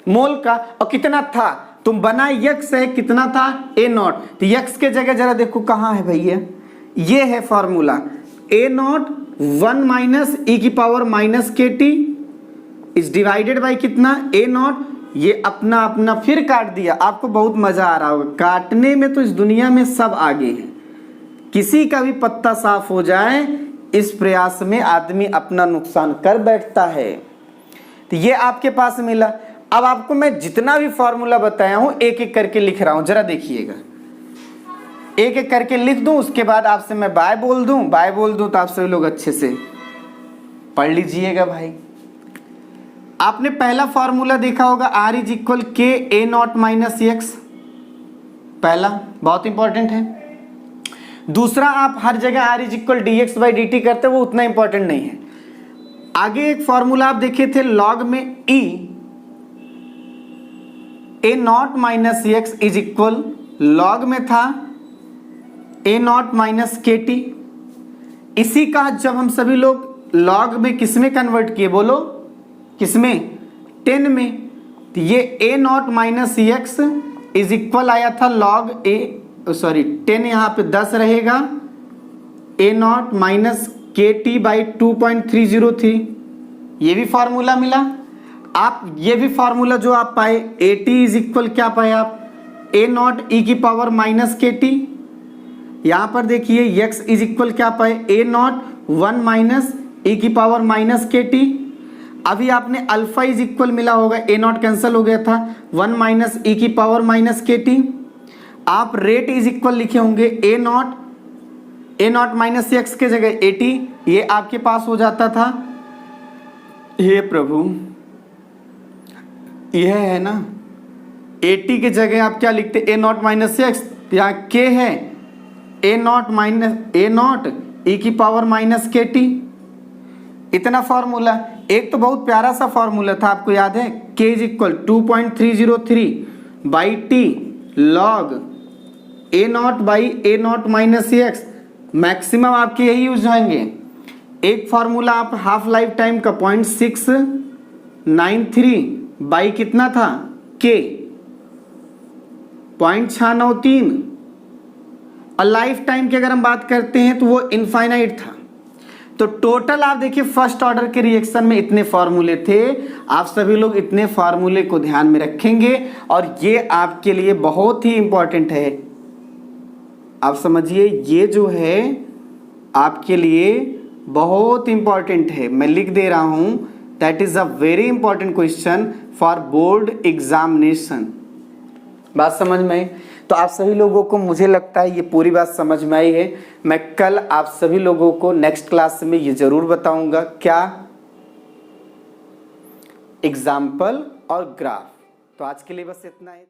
मोल का और कितना था, तुम बना यक्स है, कितना था? A not. तो यक्स के जगह जरा देखो कहाँ है भैया, ये है फॉर्मूला, ए नॉट 1 माइनस ई की power minus K T is divided by कितना? ए नॉट। ये अपना अपना फिर काट दिया। आपको बहुत मजा आ रहा होगा काटने में, तो इस दुनिया में सब आगे हैं। किसी का भी पत्ता साफ हो जाए इस प्रयास में आदमी अपना नुकसान कर बैठता है। तो ये आपके पास मिला। अब आपको मैं जितना भी फॉर्मूला बताया हूं एक एक करके लिख रहा हूं, जरा देखिएगा। एक एक करके लिख दूं, उसके बाद आपसे मैं बाय बोल दूं तो आप सभी लोग अच्छे से पढ़ लीजिएगा। भाई आपने पहला फॉर्मूला देखा होगा, आर इज इक्वल के ए नॉट माइनस एक्स, पहला बहुत इंपॉर्टेंट है। दूसरा आप हर जगह R is equal d x by d t करते, वो उतना इंपॉर्टेंट नहीं है। आगे एक फॉर्मूला आप देखे थे लॉग में e A naught minus X is equal, log में था A naught minus K T. इसी का जब हम सभी लोग लॉग में किस में कन्वर्ट किए, बोलो किसमें? 10 में। तो ये A naught minus X is equal आया था लॉग ए, सॉरी 10 यहाँ पे 10 रहेगा, ए naught minus K T by 2.303। ये भी फॉर्मूला मिला। आप ये भी फॉर्मूला जो आप पाए, ए टी इज इक्वल क्या पाए आप? ए नॉट ई की पावर माइनस के टी। यहां पर देखिए एक्स इज इक्वल क्या पाए? ए नॉट 1 माइनस ई की पावर माइनस के टी। अभी आपने अल्फा इज इक्वल मिला होगा, ए नॉट कैंसिल हो गया था, 1 माइनस ई की पावर माइनस के टी। आप रेट इज इक्वल लिखे होंगे ए नॉट माइनस एक्स के जगह ए टी, ये आपके पास हो जाता था। हे प्रभु, यह है ना, ए टी के जगह आप क्या लिखते? ए नॉट माइनस एक्स, यहाँ के है ए नॉट ई की पावर माइनस के टी। इतना फॉर्मूला, एक तो बहुत प्यारा सा फॉर्मूला था, आपको याद है? के is equal 2.303 by T log A not by a naught minus x. Maximum आपके यही यूज होंगे। एक फॉर्मूला आप हाफ लाइफ टाइम का 0.693 बाई कितना था? के 0.693। और लाइफ टाइम की अगर हम बात करते हैं तो वो इनफाइनाइट था। तो टोटल आप देखिए फर्स्ट ऑर्डर के रिएक्शन में इतने फॉर्मूले थे। आप सभी लोग इतने फॉर्मूले को ध्यान में रखेंगे और ये आपके लिए बहुत ही इंपॉर्टेंट है। आप समझिए, ये जो है आपके लिए बहुत इंपॉर्टेंट है, मैं लिख दे रहा हूं, that is a very important question for board examination. बात समझ में आई? तो आप सभी लोगों को मुझे लगता है ये पूरी बात समझ में आई है। मैं कल आप सभी लोगों को नेक्स्ट क्लास में ये जरूर बताऊंगा, क्या? एग्जाम्पल और ग्राफ। तो आज के लिए बस इतना है।